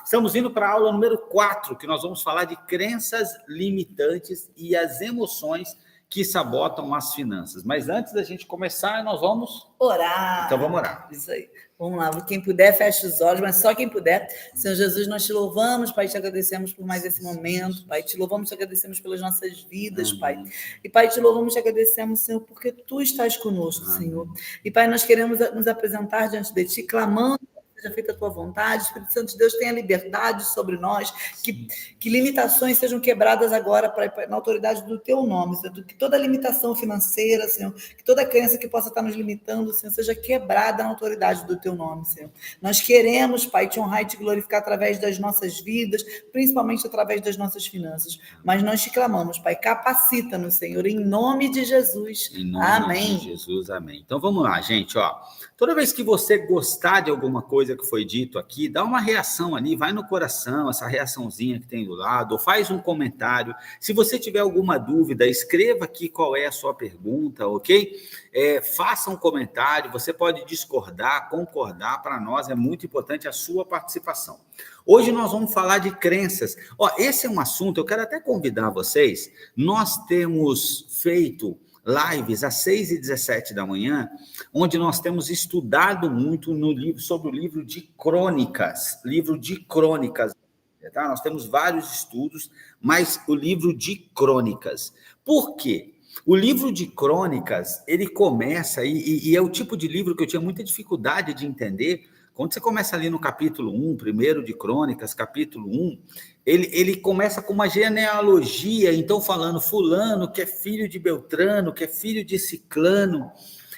Estamos indo para a aula número 4, que nós vamos falar de crenças limitantes e as emoções que sabotam as finanças. Mas antes da gente começar, nós vamos orar. Então vamos orar. Isso aí. Vamos lá, quem puder, feche os olhos, mas só quem puder. Senhor Jesus, nós te louvamos, Pai, te agradecemos por mais esse momento, Pai, te louvamos, te agradecemos pelas nossas vidas, Pai. E, Pai, te louvamos, te agradecemos, Senhor, porque Tu estás conosco, Senhor. E, Pai, nós queremos nos apresentar diante de Ti, clamando, seja feita a Tua vontade, Espírito Santo de Deus tenha liberdade sobre nós, que limitações sejam quebradas agora na autoridade do Teu nome, Senhor, que toda limitação financeira, Senhor, que toda crença que possa estar nos limitando, Senhor, seja quebrada na autoridade do Teu nome, Senhor. Nós queremos, Pai, Te honrar e Te glorificar através das nossas vidas, principalmente através das nossas finanças, mas nós Te clamamos, Pai, capacita-nos, Senhor, em nome de Jesus. Em nome Amém. de Jesus, amém. Então vamos lá, gente, ó. Toda vez que você gostar de alguma coisa que foi dito aqui, dá uma reação ali, vai no coração, essa reaçãozinha que tem do lado, ou faz um comentário. Se você tiver alguma dúvida, escreva aqui qual é a sua pergunta, ok? Faça um comentário, você pode discordar, concordar, para nós é muito importante a sua participação. Hoje nós vamos falar de crenças. Ó, esse é um assunto, eu quero até convidar vocês, nós temos feito lives às 6h17 da manhã, onde nós temos estudado muito no livro, sobre o livro de crônicas, tá? Nós temos vários estudos, mas o livro de crônicas. Por quê? O livro de crônicas, ele começa, e é o tipo de livro que eu tinha muita dificuldade de entender. Quando você começa ali no capítulo 1, primeiro de Crônicas, capítulo 1, ele começa com uma genealogia, então falando fulano que é filho de Beltrano, que é filho de Ciclano.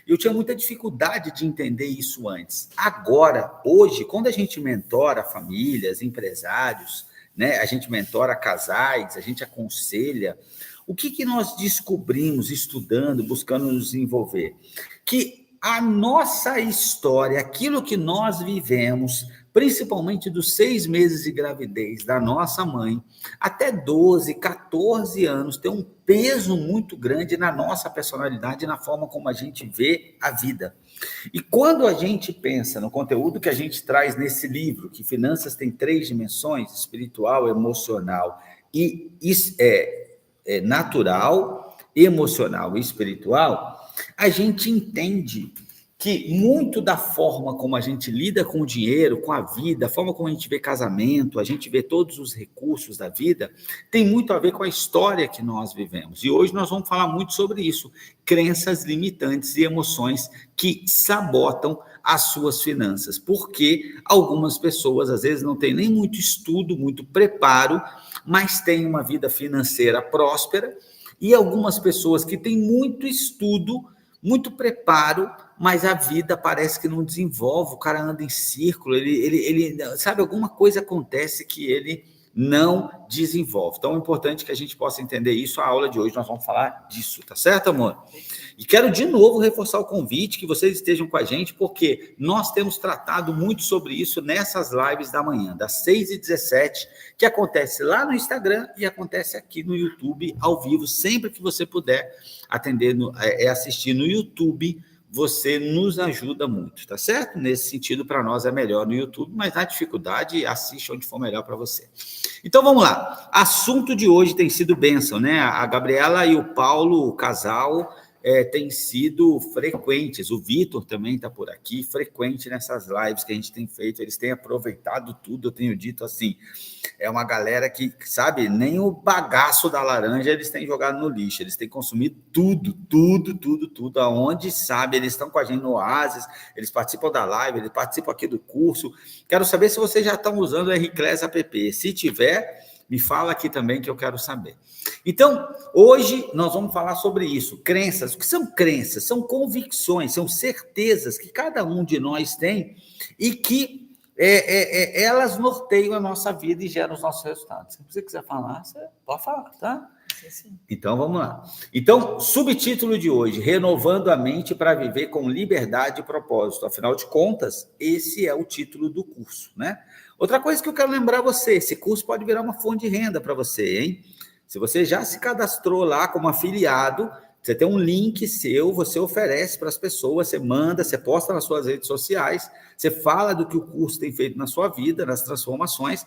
Eu tinha muita dificuldade de entender isso antes. Agora, hoje, quando a gente mentora famílias, empresários, né, a gente mentora casais, a gente aconselha, o que nós descobrimos estudando, buscando nos envolver? Que a nossa história, aquilo que nós vivemos, principalmente dos 6 meses de gravidez da nossa mãe, até 12, 14 anos, tem um peso muito grande na nossa personalidade e na forma como a gente vê a vida. E quando a gente pensa no conteúdo que a gente traz nesse livro, que finanças tem 3 dimensões, espiritual, emocional e natural, emocional e espiritual, a gente entende que muito da forma como a gente lida com o dinheiro, com a vida, a forma como a gente vê casamento, a gente vê todos os recursos da vida, tem muito a ver com a história que nós vivemos. E hoje nós vamos falar muito sobre isso, crenças limitantes e emoções que sabotam as suas finanças, porque algumas pessoas às vezes não têm nem muito estudo, muito preparo, mas têm uma vida financeira próspera, e algumas pessoas que têm muito estudo, muito preparo, mas a vida parece que não desenvolve, o cara anda em círculo, ele sabe, alguma coisa acontece que ele não desenvolve. Então é importante que a gente possa entender isso. A aula de hoje nós vamos falar disso, tá certo, amor? E quero de novo reforçar o convite, que vocês estejam com a gente, porque nós temos tratado muito sobre isso nessas lives da manhã, das 6h17, que acontece lá no Instagram e acontece aqui no YouTube, ao vivo, sempre que você puder assistir no YouTube, você nos ajuda muito, tá certo? Nesse sentido, para nós é melhor no YouTube, mas na dificuldade, assiste onde for melhor para você. Então, vamos lá. Assunto de hoje tem sido bênção, né? A Gabriela e o Paulo, o casal, têm sido frequentes. O Vitor também está por aqui, frequente nessas lives que a gente tem feito. Eles têm aproveitado tudo, eu tenho dito assim, é uma galera que, sabe, nem o bagaço da laranja eles têm jogado no lixo, eles têm consumido tudo, aonde, sabe, eles estão com a gente no Oasis, eles participam da live, eles participam aqui do curso. Quero saber se vocês já estão usando o RClass app. Se tiver, me fala aqui também que eu quero saber. Então, hoje nós vamos falar sobre isso, crenças. O que são crenças? São convicções, são certezas que cada um de nós tem e que elas norteiam a nossa vida e geram os nossos resultados. Se você quiser falar, você pode falar, tá? Sim. Então, vamos lá. Então, subtítulo de hoje, renovando a mente para viver com liberdade e propósito. Afinal de contas, esse é o título do curso, né? Outra coisa que eu quero lembrar você, esse curso pode virar uma fonte de renda para você, hein? Se você já se cadastrou lá como afiliado, Você tem um link seu, você oferece para as pessoas, você manda, você posta nas suas redes sociais, você fala do que o curso tem feito na sua vida, nas transformações.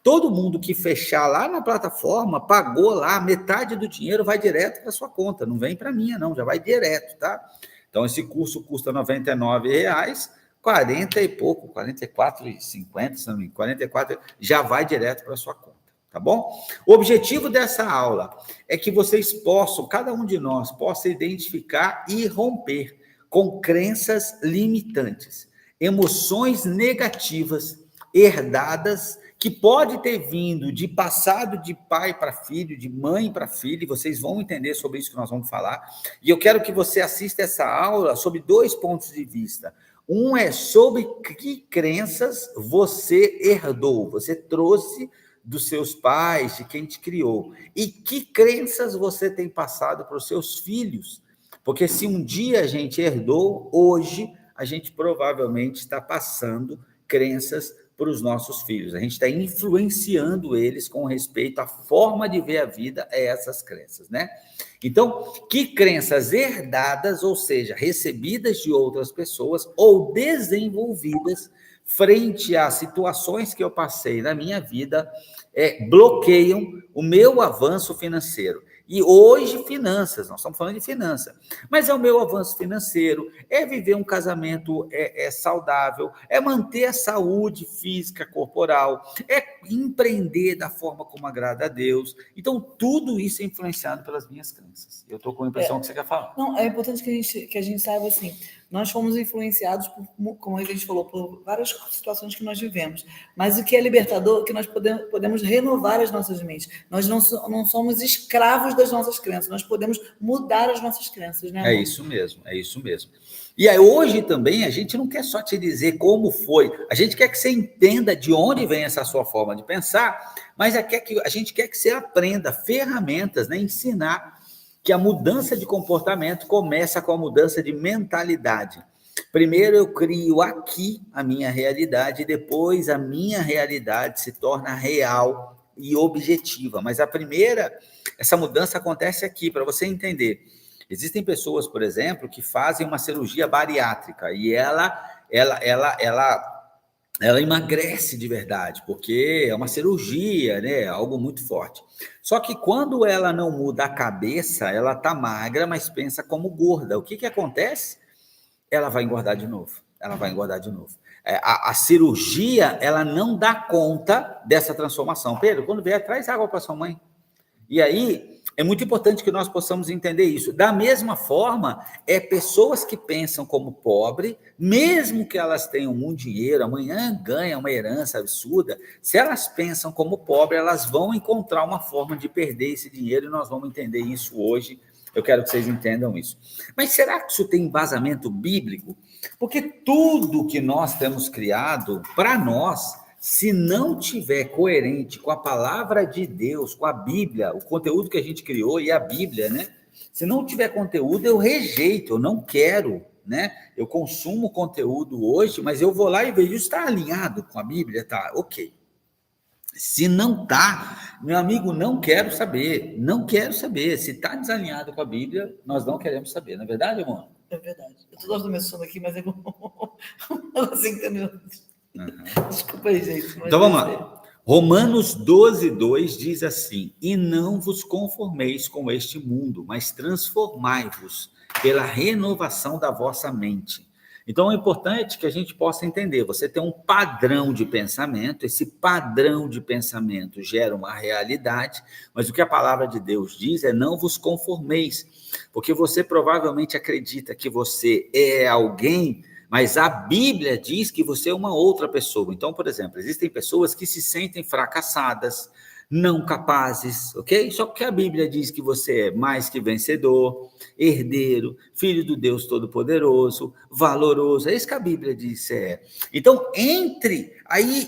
Todo mundo que fechar lá na plataforma, pagou lá, metade do dinheiro vai direto para sua conta, não vem para minha não, já vai direto, tá? Então, esse curso custa R$ 99,00, 40 e pouco, 44,50, se não me engano, 44, já vai direto para sua conta, tá bom? O objetivo dessa aula é que vocês possam, cada um de nós, possa identificar e romper com crenças limitantes, emoções negativas, herdadas, que pode ter vindo de passado de pai para filho, de mãe para filho, e vocês vão entender sobre isso que nós vamos falar. E eu quero que você assista essa aula sob 2 pontos de vista. Um é sobre que crenças você herdou, você trouxe dos seus pais, de quem te criou. E que crenças você tem passado para os seus filhos. Porque se um dia a gente herdou, hoje a gente provavelmente está passando crenças para os nossos filhos. A gente está influenciando eles com respeito à forma de ver a vida, a essas crenças, né? Então, que crenças herdadas, ou seja, recebidas de outras pessoas ou desenvolvidas frente a situações que eu passei na minha vida, bloqueiam o meu avanço financeiro. E hoje, finanças, nós estamos falando de finança, mas é o meu avanço financeiro, é viver um casamento saudável, é manter a saúde física, corporal, é empreender da forma como agrada a Deus. Então, tudo isso é influenciado pelas minhas crenças. Eu estou com a impressão que você quer falar. Não, é importante que a gente saiba assim, nós fomos influenciados, como a gente falou, por várias situações que nós vivemos. Mas o que é libertador é que nós podemos renovar as nossas mentes. Nós não somos escravos das nossas crenças, nós podemos mudar as nossas crenças, né, amor? É isso mesmo, é isso mesmo. E aí, hoje também, a gente não quer só te dizer como foi, a gente quer que você entenda de onde vem essa sua forma de pensar, mas a gente quer que você aprenda ferramentas, né, ensinar que a mudança de comportamento começa com a mudança de mentalidade. Primeiro eu crio aqui a minha realidade, e depois a minha realidade se torna real e objetiva. Mas essa mudança acontece aqui, para você entender. Existem pessoas, por exemplo, que fazem uma cirurgia bariátrica e ela emagrece de verdade, porque é uma cirurgia, né? Algo muito forte. Só que quando ela não muda a cabeça, ela está magra, mas pensa como gorda. O que acontece? Ela vai engordar de novo. Ela vai engordar de novo. A cirurgia, ela não dá conta dessa transformação. Pedro, quando vier, traz água para sua mãe. E aí, é muito importante que nós possamos entender isso. Da mesma forma, pessoas que pensam como pobre, mesmo que elas tenham muito dinheiro, amanhã ganham uma herança absurda, se elas pensam como pobre, elas vão encontrar uma forma de perder esse dinheiro, e nós vamos entender isso hoje. Eu quero que vocês entendam isso. Mas será que isso tem embasamento bíblico? Porque tudo que nós temos criado, para nós, se não tiver coerente com a palavra de Deus, com a Bíblia, o conteúdo que a gente criou e a Bíblia, né? Se não tiver conteúdo, eu rejeito, eu não quero, né? Eu consumo conteúdo hoje, mas eu vou lá e vejo, está alinhado com a Bíblia? Tá, ok. Se não está, meu amigo, não quero saber, não quero saber. Se está desalinhado com a Bíblia, nós não queremos saber, não é verdade, amor? É verdade. Eu estou dando meu sono aqui, mas eu assim, entendeu? Uhum. Desculpa aí, gente. Então vamos lá. Romanos 12:2 diz assim: e não vos conformeis com este mundo, mas transformai-vos pela renovação da vossa mente. Então é importante que a gente possa entender, você tem um padrão de pensamento, esse padrão de pensamento gera uma realidade, mas o que a palavra de Deus diz é não vos conformeis, porque você provavelmente acredita que você é alguém, mas a Bíblia diz que você é uma outra pessoa. Então, por exemplo, existem pessoas que se sentem fracassadas, não capazes, ok? Só porque a Bíblia diz que você é mais que vencedor, herdeiro, filho do Deus Todo-Poderoso, valoroso. É isso que a Bíblia diz, Então,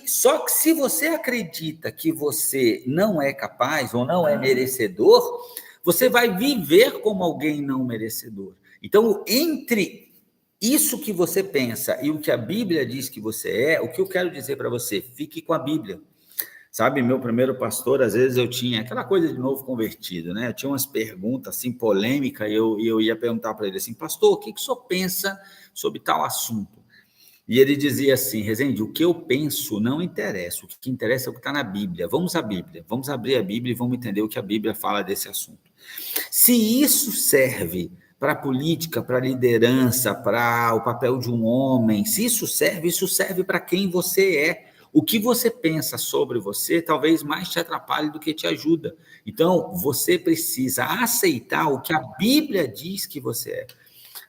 só que se você acredita que você não é capaz ou não é merecedor, você vai viver como alguém não merecedor. Então, entre isso que você pensa e o que a Bíblia diz que você é, o que eu quero dizer para você, fique com a Bíblia. Sabe, meu primeiro pastor, às vezes eu tinha aquela coisa de novo convertido, né? Eu tinha umas perguntas assim polêmicas e eu ia perguntar para ele assim, pastor, o que o senhor pensa sobre tal assunto? E ele dizia assim, Rezende, o que eu penso não interessa, o que interessa é o que está na Bíblia. Vamos à Bíblia, vamos abrir a Bíblia e vamos entender o que a Bíblia fala desse assunto. Se isso serve para a política, para a liderança, para o papel de um homem, se isso serve para quem você é. O que você pensa sobre você talvez mais te atrapalhe do que te ajuda. Então, você precisa aceitar o que a Bíblia diz que você é.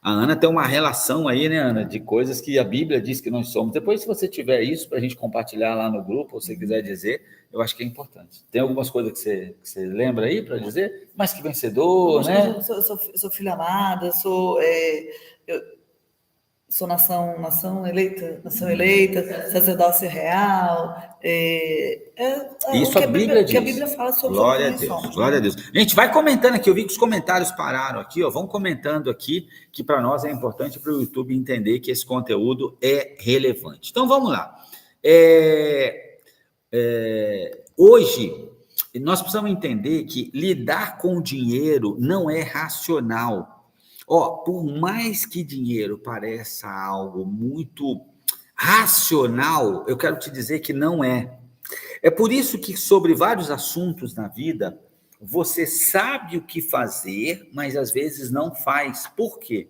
A Ana tem uma relação aí, né, Ana, de coisas que a Bíblia diz que nós somos. Depois, se você tiver isso para a gente compartilhar lá no grupo, ou se quiser dizer, eu acho que é importante. Tem algumas coisas que você lembra aí para dizer? Mais que vencedor, né? Eu sou filha amada, sou nação eleita, sacerdócio real. Isso a Bíblia diz. Que a Bíblia fala sobre glória a Deus, somos, glória a Deus. Gente, vai comentando aqui, eu vi que os comentários pararam aqui, ó, vão comentando aqui, que para nós é importante para o YouTube entender que esse conteúdo é relevante. Então, vamos lá. Hoje, nós precisamos entender que lidar com dinheiro não é racional. Por mais que dinheiro pareça algo muito racional, eu quero te dizer que não é. É por isso que sobre vários assuntos na vida, você sabe o que fazer, mas às vezes não faz. Por quê?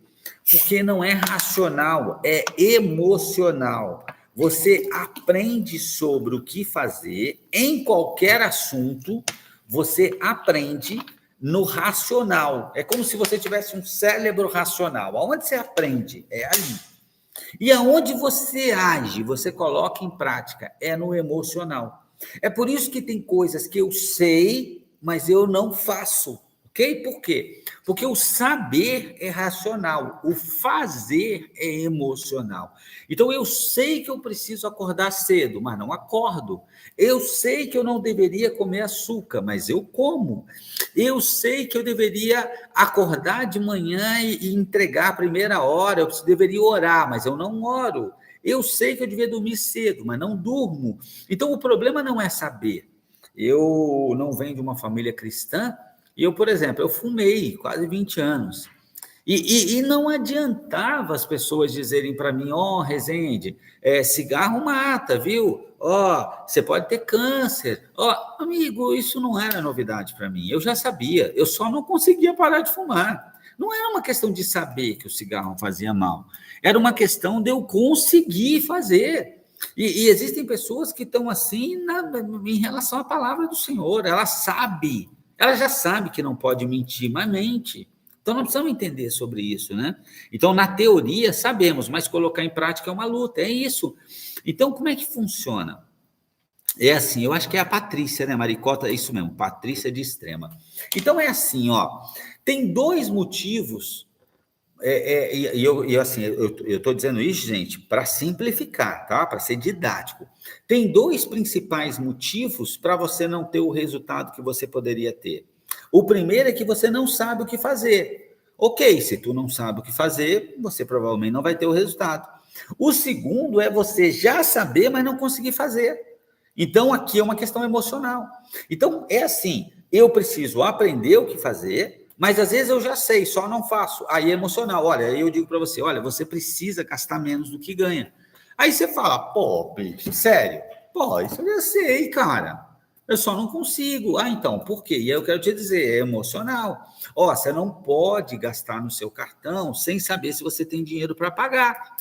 Porque não é racional, é emocional. Você aprende sobre o que fazer em qualquer assunto, você aprende no racional. É como se você tivesse um cérebro racional. Aonde você aprende? É ali. E aonde você age, você coloca em prática, é no emocional. É por isso que tem coisas que eu sei, mas eu não faço. Ok? Por quê? Porque o saber é racional, o fazer é emocional. Então, eu sei que eu preciso acordar cedo, mas não acordo. Eu sei que eu não deveria comer açúcar, mas eu como. Eu sei que eu deveria acordar de manhã e entregar a primeira hora, eu deveria orar, mas eu não oro. Eu sei que eu devia dormir cedo, mas não durmo. Então, o problema não é saber. Eu não venho de uma família cristã, e eu, por exemplo, eu fumei quase 20 anos. E não adiantava as pessoas dizerem para mim, Rezende, cigarro mata, viu? Você pode ter câncer. Amigo, isso não era novidade para mim. Eu já sabia, eu só não conseguia parar de fumar. Não era uma questão de saber que o cigarro fazia mal. Era uma questão de eu conseguir fazer. E existem pessoas que estão assim em relação à palavra do Senhor. Ela já sabe que não pode mentir, mas mente. Então, nós precisamos entender sobre isso, né? Então, na teoria, sabemos, mas colocar em prática é uma luta, é isso. Então, como é que funciona? É assim, eu acho que é a Patrícia, né, Maricota? É isso mesmo, Patrícia de Extrema. Então, é assim, tem dois motivos, eu estou dizendo isso, gente, para simplificar, tá? Para ser didático. Tem dois principais motivos para você não ter o resultado que você poderia ter. O primeiro é que você não sabe o que fazer. Ok, se tu não sabe o que fazer, você provavelmente não vai ter o resultado. O segundo é você já saber, mas não conseguir fazer. Então, aqui é uma questão emocional. Então, é assim, eu preciso aprender o que fazer, mas às vezes eu já sei, só não faço. Aí é emocional. Olha, aí eu digo para você, olha, você precisa gastar menos do que ganha. Aí você fala, bicho, sério? Isso eu já sei, cara. Eu só não consigo. Então, por quê? E aí eu quero te dizer, é emocional. Você não pode gastar no seu cartão sem saber se você tem dinheiro para pagar.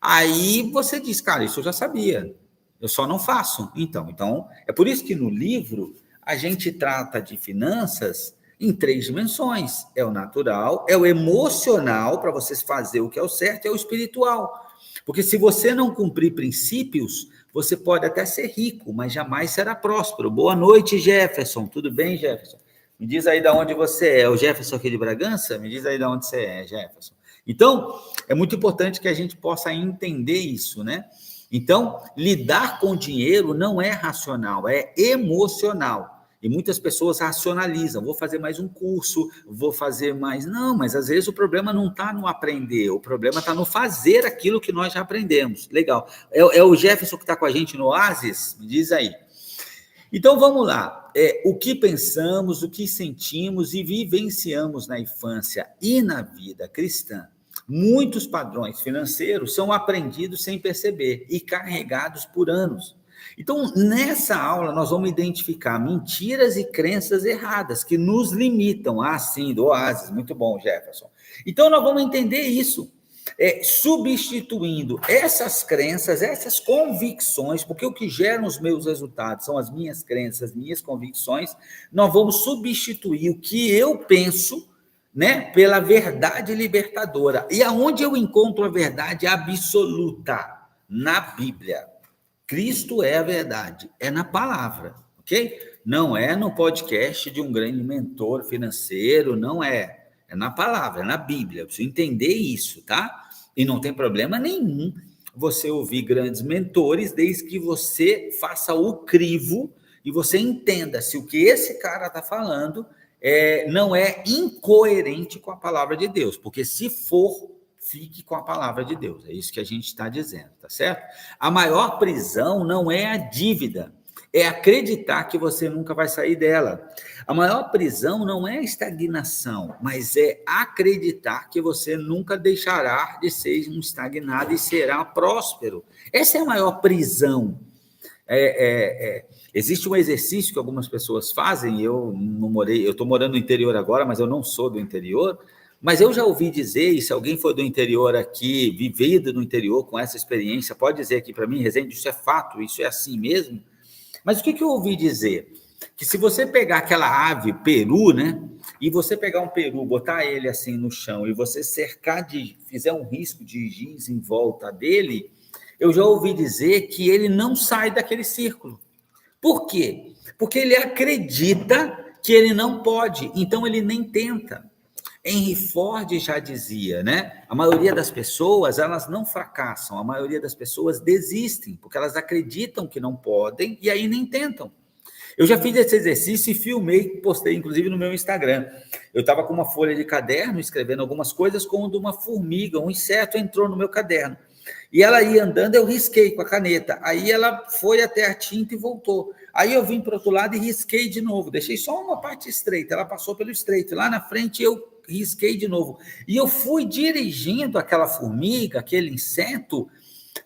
Aí você diz, cara, isso eu já sabia. Eu só não faço. Então, é por isso que no livro a gente trata de finanças em 3 dimensões. É o natural, é o emocional, para você fazer o que é o certo, é o espiritual. Porque se você não cumprir princípios, você pode até ser rico, mas jamais será próspero. Boa noite, Jefferson. Tudo bem, Jefferson? Me diz aí de onde você é. O Jefferson aqui de Bragança? Me diz aí de onde você é, Jefferson. Então, é muito importante que a gente possa entender isso, né? Então, lidar com dinheiro não é racional, é emocional. E muitas pessoas racionalizam, vou fazer mais um curso, vou fazer mais... Não, mas às vezes o problema não está no aprender, o problema está no fazer aquilo que nós já aprendemos. Legal. É o Jefferson que está com a gente no Oasis? Me diz aí. Então, vamos lá. O que pensamos, o que sentimos e vivenciamos na infância e na vida cristã. Muitos padrões financeiros são aprendidos sem perceber e carregados por anos. Então, nessa aula, nós vamos identificar mentiras e crenças erradas que nos limitam. Sim, do Oásis. Muito bom, Jefferson. Então, nós vamos entender isso. Substituindo essas crenças, essas convicções, porque o que gera os meus resultados são as minhas crenças, as minhas convicções, nós vamos substituir o que eu penso, né, pela verdade libertadora. E aonde eu encontro a verdade absoluta? Na Bíblia. Cristo é a verdade, é na palavra, ok? Não é no podcast de um grande mentor financeiro, não é. É na palavra, é na Bíblia. Eu preciso entender isso, tá? E não tem problema nenhum você ouvir grandes mentores, desde que você faça o crivo e você entenda se o que esse cara está falando não é incoerente com a palavra de Deus. Porque se for, fique com a palavra de Deus. É isso que a gente está dizendo, tá certo? A maior prisão não é a dívida, é acreditar que você nunca vai sair dela. A maior prisão não é a estagnação, mas é acreditar que você nunca deixará de ser um estagnado e será próspero. Essa é a maior prisão. Existe um exercício que algumas pessoas fazem, eu estou morando no interior agora, mas eu não sou do interior, mas eu já ouvi dizer, e se alguém for do interior aqui, vivido no interior com essa experiência, pode dizer aqui para mim, Rezende, isso é fato, isso é assim mesmo? Mas o que eu ouvi dizer? Que se você pegar aquela ave, peru, né? E você pegar um peru, botar ele assim no chão e você fizer um risco de giz em volta dele, eu já ouvi dizer que ele não sai daquele círculo. Por quê? Porque ele acredita que ele não pode, então ele nem tenta. Henry Ford já dizia, né? A maioria das pessoas, elas não fracassam, a maioria das pessoas desistem, porque elas acreditam que não podem e aí nem tentam. Eu já fiz esse exercício e filmei, postei inclusive no meu Instagram. Eu estava com uma folha de caderno, escrevendo algumas coisas, quando uma formiga, um inseto entrou no meu caderno. E ela ia andando, eu risquei com a caneta. Aí ela foi até a tinta e voltou. Aí eu vim para o outro lado e risquei de novo. Deixei só uma parte estreita, ela passou pelo estreito. Lá na frente eu risquei de novo. E eu fui dirigindo aquela formiga, aquele inseto,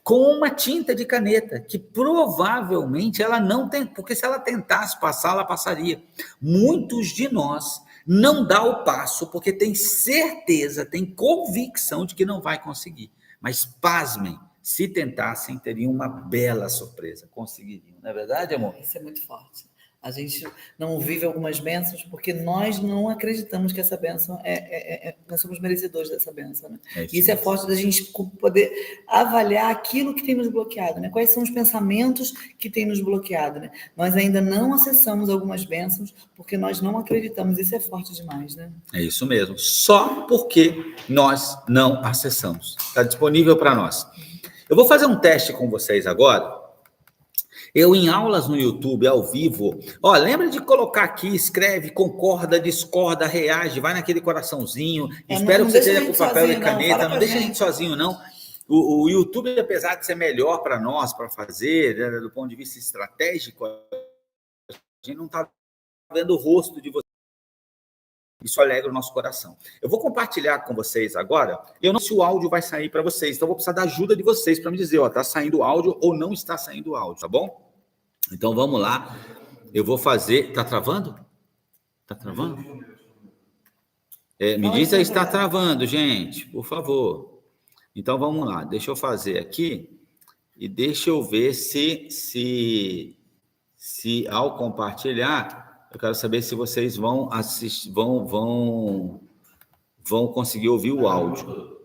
com uma tinta de caneta, que provavelmente ela não tem, porque se ela tentasse passar, ela passaria. Muitos de nós não dá o passo, porque tem certeza, tem convicção de que não vai conseguir. Mas, pasmem, se tentassem, teriam uma bela surpresa, conseguiriam. Não é verdade, amor? Isso é muito forte. A gente não vive algumas bênçãos porque nós não acreditamos que essa bênção nós somos merecedores dessa bênção, né? Isso é forte da gente poder avaliar aquilo que tem nos bloqueado, né? Quais são os pensamentos que tem nos bloqueado, né? Nós ainda não acessamos algumas bênçãos porque nós não acreditamos. Isso é forte demais, né? É isso mesmo. Só porque nós não acessamos. Está disponível para nós. Eu vou fazer um teste com vocês agora. Eu, em aulas no YouTube, ao vivo, lembra de colocar aqui, escreve, concorda, discorda, reage, vai naquele coraçãozinho, espero que você esteja com papel e caneta, não deixa a gente sozinho, não. O YouTube, apesar de ser melhor para nós, para fazer, né, do ponto de vista estratégico, a gente não está vendo o rosto de vocês. Isso alegra o nosso coração. Eu vou compartilhar com vocês agora, eu não sei se o áudio vai sair para vocês, então eu vou precisar da ajuda de vocês para me dizer, está saindo o áudio ou não está saindo o áudio, tá bom? Então vamos lá, eu vou fazer, tá travando? Tá travando? Me diz aí se está travando, gente, por favor. Então vamos lá, deixa eu fazer aqui e deixa eu ver se ao compartilhar... Eu quero saber se vocês vão assistir, vão conseguir ouvir o áudio.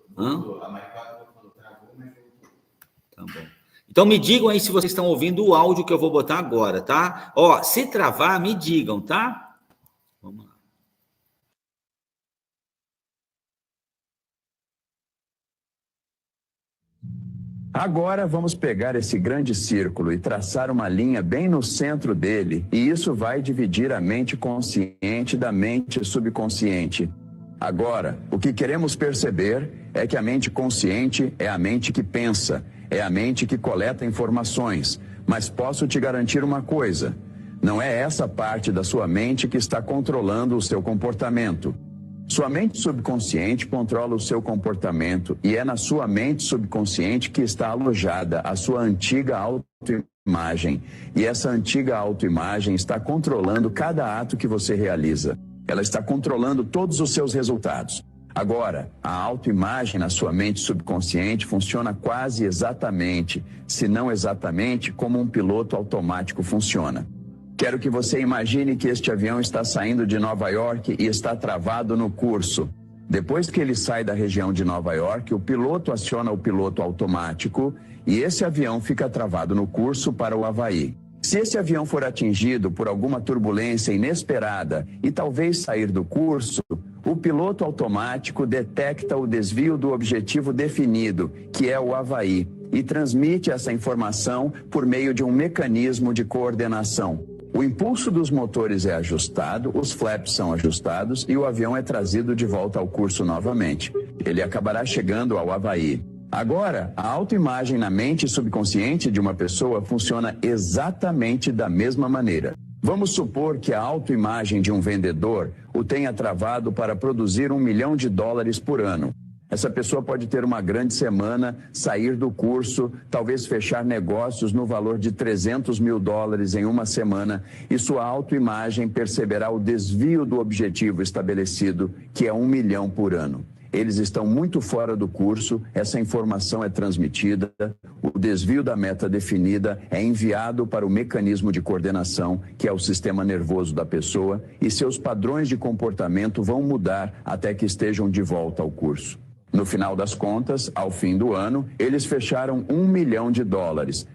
Tá bom. Então me digam aí se vocês estão ouvindo o áudio que eu vou botar agora, tá? Se travar, me digam, tá? Vamos lá. Agora vamos pegar esse grande círculo e traçar uma linha bem no centro dele, e isso vai dividir a mente consciente da mente subconsciente. Agora, o que queremos perceber é que a mente consciente é a mente que pensa, é a mente que coleta informações, mas posso te garantir uma coisa: Não é essa parte da sua mente que está controlando o seu comportamento. Sua mente subconsciente controla o seu comportamento e é na sua mente subconsciente que está alojada a sua antiga autoimagem. E essa antiga autoimagem está controlando cada ato que você realiza. Ela está controlando todos os seus resultados. Agora, a autoimagem na sua mente subconsciente funciona quase exatamente, se não exatamente, como um piloto automático funciona. Quero que você imagine que este avião está saindo de Nova York e está travado no curso. Depois que ele sai da região de Nova York, o piloto aciona o piloto automático e esse avião fica travado no curso para o Havaí. Se esse avião for atingido por alguma turbulência inesperada e talvez sair do curso, o piloto automático detecta o desvio do objetivo definido, que é o Havaí, e transmite essa informação por meio de um mecanismo de coordenação. O impulso dos motores é ajustado, os flaps são ajustados e o avião é trazido de volta ao curso novamente. Ele acabará chegando ao Havaí. Agora, a autoimagem na mente subconsciente de uma pessoa funciona exatamente da mesma maneira. Vamos supor que a autoimagem de um vendedor o tenha travado para produzir $1 milhão por ano. Essa pessoa pode ter uma grande semana, sair do curso, talvez fechar negócios no valor de $300 mil em uma semana e sua autoimagem perceberá o desvio do objetivo estabelecido, que é $1 milhão por ano. Eles estão muito fora do curso, essa informação é transmitida, o desvio da meta definida é enviado para o mecanismo de coordenação, que é o sistema nervoso da pessoa, e seus padrões de comportamento vão mudar até que estejam de volta ao curso. No final das contas, ao fim do ano, eles fecharam $1 milhão,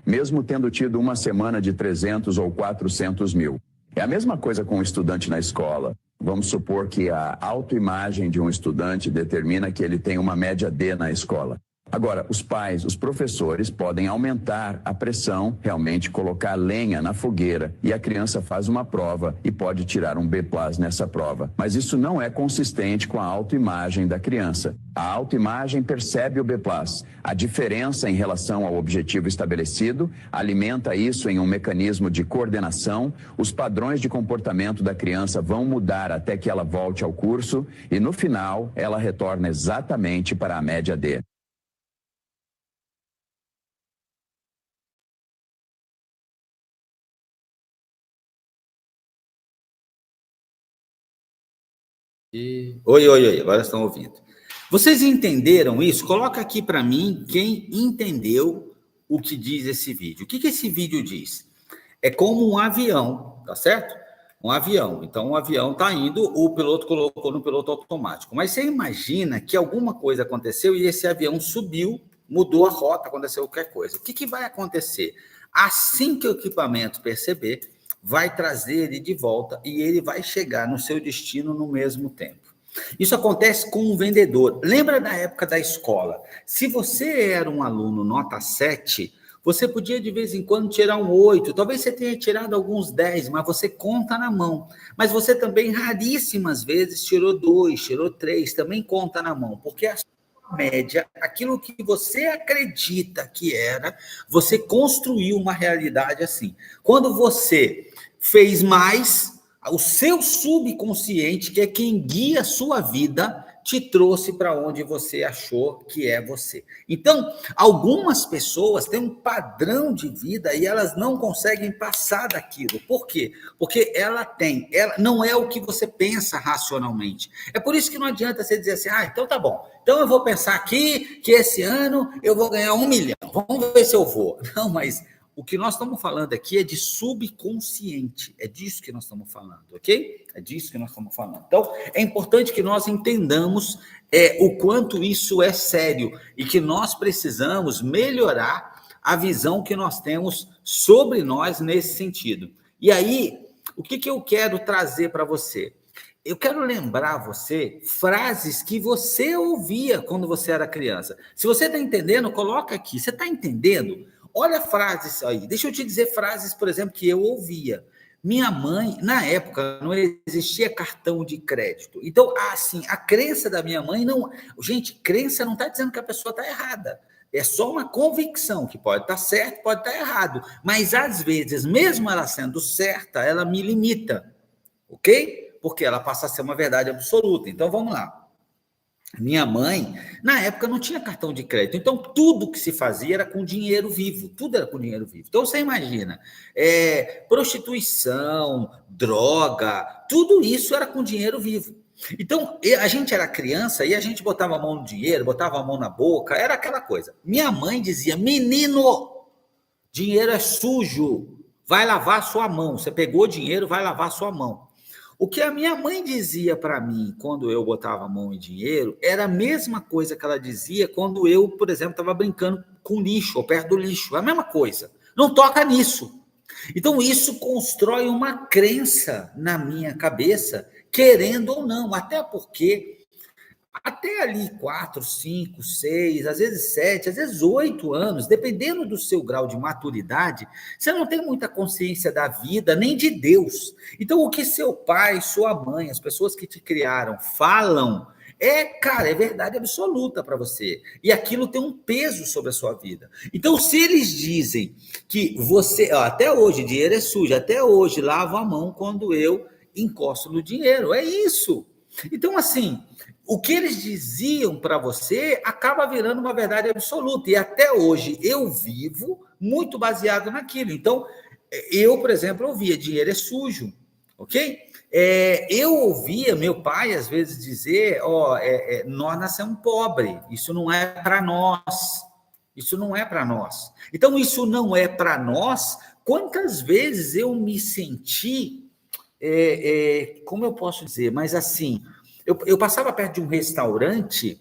mesmo tendo tido uma semana de 300 ou 400 mil. É a mesma coisa com um estudante na escola. Vamos supor que a autoimagem de um estudante determina que ele tem uma média D na escola. Agora, os pais, os professores podem aumentar a pressão, realmente colocar lenha na fogueira, e a criança faz uma prova e pode tirar um B+ nessa prova. Mas isso não é consistente com a autoimagem da criança. A autoimagem percebe o B+. A diferença em relação ao objetivo estabelecido alimenta isso em um mecanismo de coordenação. Os padrões de comportamento da criança vão mudar até que ela volte ao curso e, no final, ela retorna exatamente para a média D. Oi, agora estão ouvindo. Vocês entenderam isso? Coloca aqui para mim quem entendeu o que diz esse vídeo. O que esse vídeo diz? É como um avião, tá certo? Um avião. Então, um avião está indo, o piloto colocou no piloto automático. Mas você imagina que alguma coisa aconteceu e esse avião subiu, mudou a rota, aconteceu qualquer coisa. O que vai acontecer? Assim que o equipamento perceber, vai trazer ele de volta e ele vai chegar no seu destino no mesmo tempo. Isso acontece com um vendedor. Lembra da época da escola? Se você era um aluno nota 7, você podia de vez em quando tirar um 8, talvez você tenha tirado alguns 10, mas você conta na mão. Mas você também, raríssimas vezes, tirou 2, tirou 3, também conta na mão, porque a média, aquilo que você acredita que era, você construiu uma realidade assim. Quando você fez mais, o seu subconsciente, que é quem guia a sua vida, te trouxe para onde você achou que é você. Então, algumas pessoas têm um padrão de vida e elas não conseguem passar daquilo. Por quê? Porque ela não é o que você pensa racionalmente. É por isso que não adianta você dizer assim, então tá bom, então eu vou pensar aqui que esse ano eu vou ganhar 1 milhão, vamos ver se eu vou. Não, mas o que nós estamos falando aqui é de subconsciente, é disso que nós estamos falando, ok? É disso que nós estamos falando. Então, é importante que nós entendamos o quanto isso é sério e que nós precisamos melhorar a visão que nós temos sobre nós nesse sentido. E aí, o que eu quero trazer para você? Eu quero lembrar você frases que você ouvia quando você era criança. Se você está entendendo, coloca aqui. Você está entendendo? Olha frases aí. Deixa eu te dizer frases, por exemplo, que eu ouvia. Minha mãe, na época, não existia cartão de crédito. Então, assim, a crença da minha mãe não... Gente, crença não está dizendo que a pessoa está errada. É só uma convicção que pode estar certo, pode estar errado. Mas, às vezes, mesmo ela sendo certa, ela me limita, ok? Porque ela passa a ser uma verdade absoluta. Então, vamos lá. Minha mãe, na época, não tinha cartão de crédito. Então, tudo que se fazia era com dinheiro vivo. Tudo era com dinheiro vivo. Então, você imagina, prostituição, droga, tudo isso era com dinheiro vivo. Então, a gente era criança e a gente botava a mão no dinheiro, botava a mão na boca, era aquela coisa. Minha mãe dizia, menino, dinheiro é sujo, vai lavar sua mão. Você pegou dinheiro, vai lavar sua mão. O que a minha mãe dizia para mim quando eu botava a mão em dinheiro era a mesma coisa que ela dizia quando eu, por exemplo, estava brincando com lixo ou perto do lixo. É a mesma coisa. Não toca nisso. Então, isso constrói uma crença na minha cabeça, querendo ou não, até porque até ali 4, 5, 6, às vezes 7, às vezes 8 anos, dependendo do seu grau de maturidade, você não tem muita consciência da vida, nem de Deus. Então, o que seu pai, sua mãe, as pessoas que te criaram falam, cara, é verdade absoluta para você. E aquilo tem um peso sobre a sua vida. Então, se eles dizem que você, até hoje, dinheiro é sujo, até hoje, lavo a mão quando eu encosto no dinheiro, é isso. Então, assim, o que eles diziam para você acaba virando uma verdade absoluta. E até hoje eu vivo muito baseado naquilo. Então, eu, por exemplo, ouvia, dinheiro é sujo, ok? Eu ouvia meu pai, às vezes, dizer, nós nascemos pobres, isso não é para nós. Isso não é para nós. Então, isso não é para nós. Quantas vezes eu me senti, como eu posso dizer, mas assim... Eu passava perto de um restaurante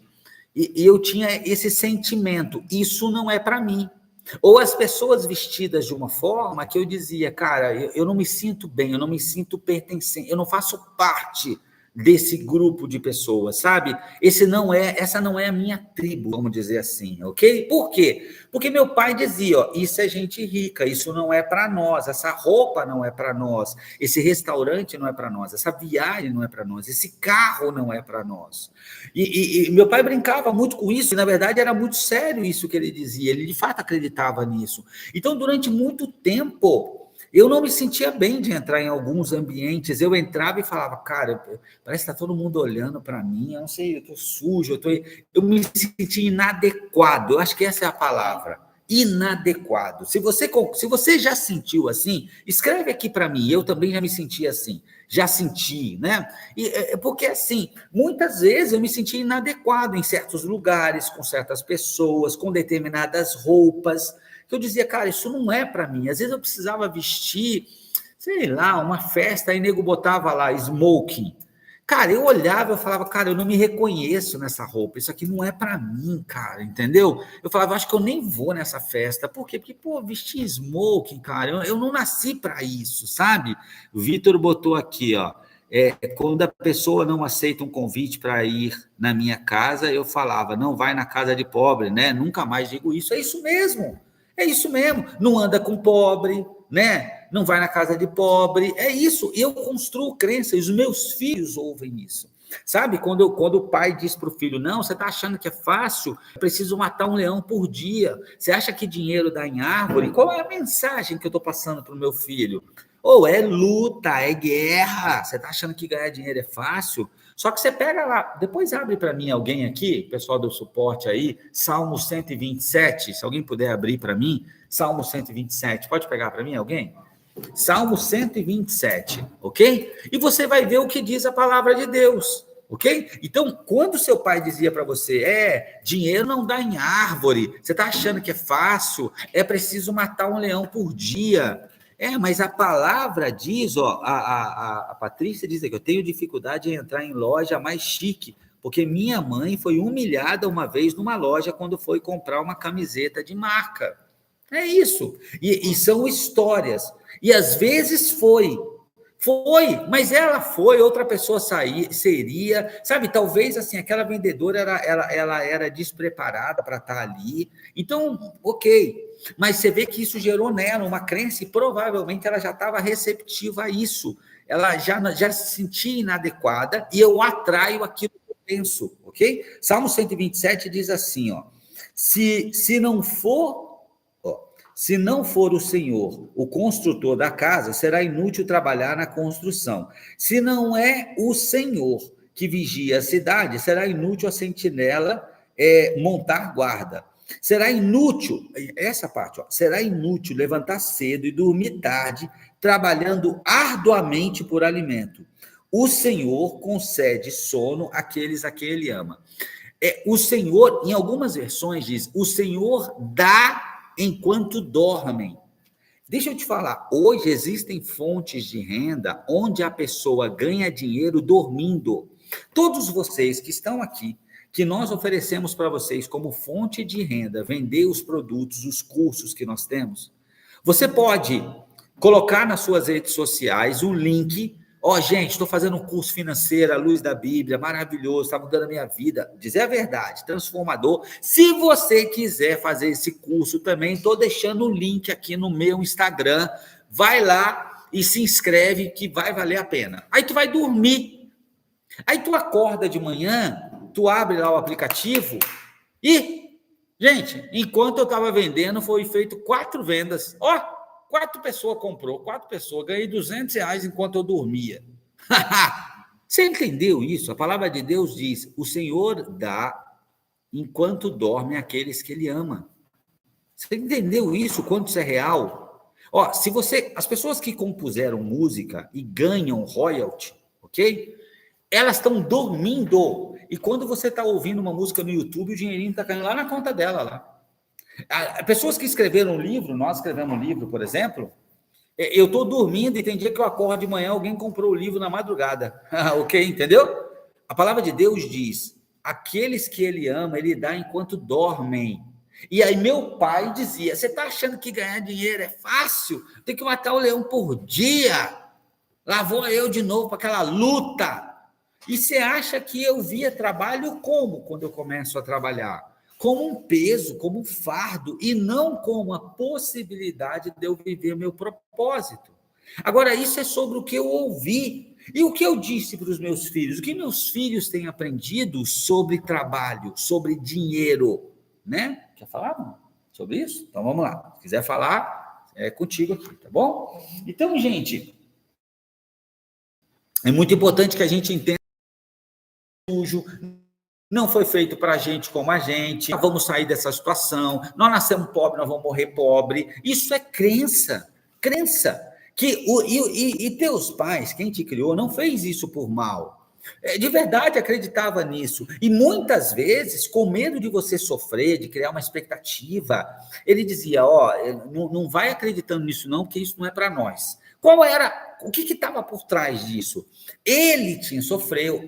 e eu tinha esse sentimento, isso não é para mim. Ou as pessoas vestidas de uma forma que eu dizia, cara, eu não me sinto bem, eu não me sinto pertencente, eu não faço parte desse grupo de pessoas, sabe? Essa não é a minha tribo, vamos dizer assim, ok? Por quê? Porque meu pai dizia, isso é gente rica, isso não é para nós, essa roupa não é para nós, esse restaurante não é para nós, essa viagem não é para nós, esse carro não é para nós. E meu pai brincava muito com isso, e na verdade era muito sério isso que ele dizia, ele de fato acreditava nisso. Então, durante muito tempo, eu não me sentia bem de entrar em alguns ambientes. Eu entrava e falava, cara, parece que está todo mundo olhando para mim, eu não sei, eu estou sujo, eu me sentia inadequado. Eu acho que essa é a palavra, inadequado. Se você já sentiu assim, escreve aqui para mim, eu também já me senti assim, já senti, né? Porque assim, muitas vezes eu me sentia inadequado em certos lugares, com certas pessoas, com determinadas roupas, que eu dizia, cara, isso não é para mim. Às vezes eu precisava vestir, sei lá, uma festa, aí nego botava lá, smoking. Cara, eu olhava, eu falava, cara, eu não me reconheço nessa roupa, isso aqui não é para mim, cara, entendeu? Eu falava, acho que eu nem vou nessa festa. Por quê? Porque, pô, vestir smoking, cara, eu não nasci para isso, sabe? O Vitor botou aqui, ó, quando a pessoa não aceita um convite para ir na minha casa, eu falava, não vai na casa de pobre, né? Nunca mais digo isso, é isso mesmo. É isso mesmo, não anda com pobre, né? Não vai na casa de pobre, é isso. Eu construo crença e os meus filhos ouvem isso. Sabe, quando o pai diz para o filho, não, você está achando que é fácil, eu preciso matar um leão por dia, você acha que dinheiro dá em árvore? Qual é a mensagem que eu estou passando para o meu filho? É luta, é guerra, você está achando que ganhar dinheiro é fácil? Só que você pega lá, depois abre para mim alguém aqui, pessoal do suporte aí, Salmo 127, se alguém puder abrir para mim, Salmo 127, pode pegar para mim alguém? Salmo 127, ok? E você vai ver o que diz a palavra de Deus, ok? Então, quando seu pai dizia para você, dinheiro não dá em árvore, você está achando que é fácil, é preciso matar um leão por dia. Mas a palavra diz, a Patrícia diz que eu tenho dificuldade em entrar em loja mais chique, porque minha mãe foi humilhada uma vez numa loja quando foi comprar uma camiseta de marca. É isso. E são histórias. E às vezes foi, mas ela foi, outra pessoa seria, sabe, talvez assim, aquela vendedora ela era despreparada para estar ali, então, ok, mas você vê que isso gerou nela uma crença e provavelmente ela já estava receptiva a isso, ela já se sentia inadequada e eu atraio aquilo que eu penso, ok? Salmo 127 diz assim, Se não for, se não for o Senhor o construtor da casa, será inútil trabalhar na construção. Se não é o Senhor que vigia a cidade, será inútil a sentinela montar guarda. Será inútil, essa parte, será inútil levantar cedo e dormir tarde, trabalhando arduamente por alimento. O Senhor concede sono àqueles a quem ele ama. O Senhor, em algumas versões diz, o Senhor dá enquanto dormem. Deixa eu te falar, hoje existem fontes de renda onde a pessoa ganha dinheiro dormindo. Todos vocês que estão aqui, que nós oferecemos para vocês como fonte de renda, vender os produtos, os cursos que nós temos, você pode colocar nas suas redes sociais o link. Gente, estou fazendo um curso financeiro à luz da Bíblia, maravilhoso, está mudando a minha vida. Dizer a verdade, transformador. Se você quiser fazer esse curso também, estou deixando o link aqui no meu Instagram. Vai lá e se inscreve que vai valer a pena. Aí tu vai dormir. Aí tu acorda de manhã, tu abre lá o aplicativo e, gente, enquanto eu estava vendendo, foi feito 4 vendas. 4 pessoas comprou, 4 pessoas, ganhei R$200 enquanto eu dormia. Você entendeu isso? A palavra de Deus diz, o Senhor dá enquanto dorme aqueles que ele ama. Você entendeu isso? Quanto isso é real? As pessoas que compuseram música e ganham royalty, ok? Elas estão dormindo. E quando você está ouvindo uma música no YouTube, o dinheirinho está caindo lá na conta dela, lá. Pessoas que escreveram um livro, nós escrevemos um livro, por exemplo, eu estou dormindo e tem dia que eu acordo de manhã, alguém comprou o livro na madrugada. Ok, entendeu? A palavra de Deus diz, aqueles que ele ama, ele dá enquanto dormem. E aí meu pai dizia, você está achando que ganhar dinheiro é fácil? Tem que matar o leão por dia. Lá vou eu de novo para aquela luta. E você acha que eu via trabalho como quando eu começo a trabalhar? Como um peso, como um fardo, e não como a possibilidade de eu viver meu propósito. Agora, isso é sobre o que eu ouvi. E o que eu disse para os meus filhos? O que meus filhos têm aprendido sobre trabalho, sobre dinheiro, né? Quer falar, não? Sobre isso? Então, vamos lá. Se quiser falar, é contigo aqui, tá bom? Então, gente, é muito importante que a gente entenda sujo, não foi feito para a gente como a gente, nós vamos sair dessa situação, nós nascemos pobres, nós vamos morrer pobre. Isso é crença. E teus pais, quem te criou, não fez isso por mal. De verdade acreditava nisso. E muitas vezes, com medo de você sofrer, de criar uma expectativa, ele dizia, não vai acreditando nisso não, porque isso não é para nós. O que estava por trás disso? Ele sofreu,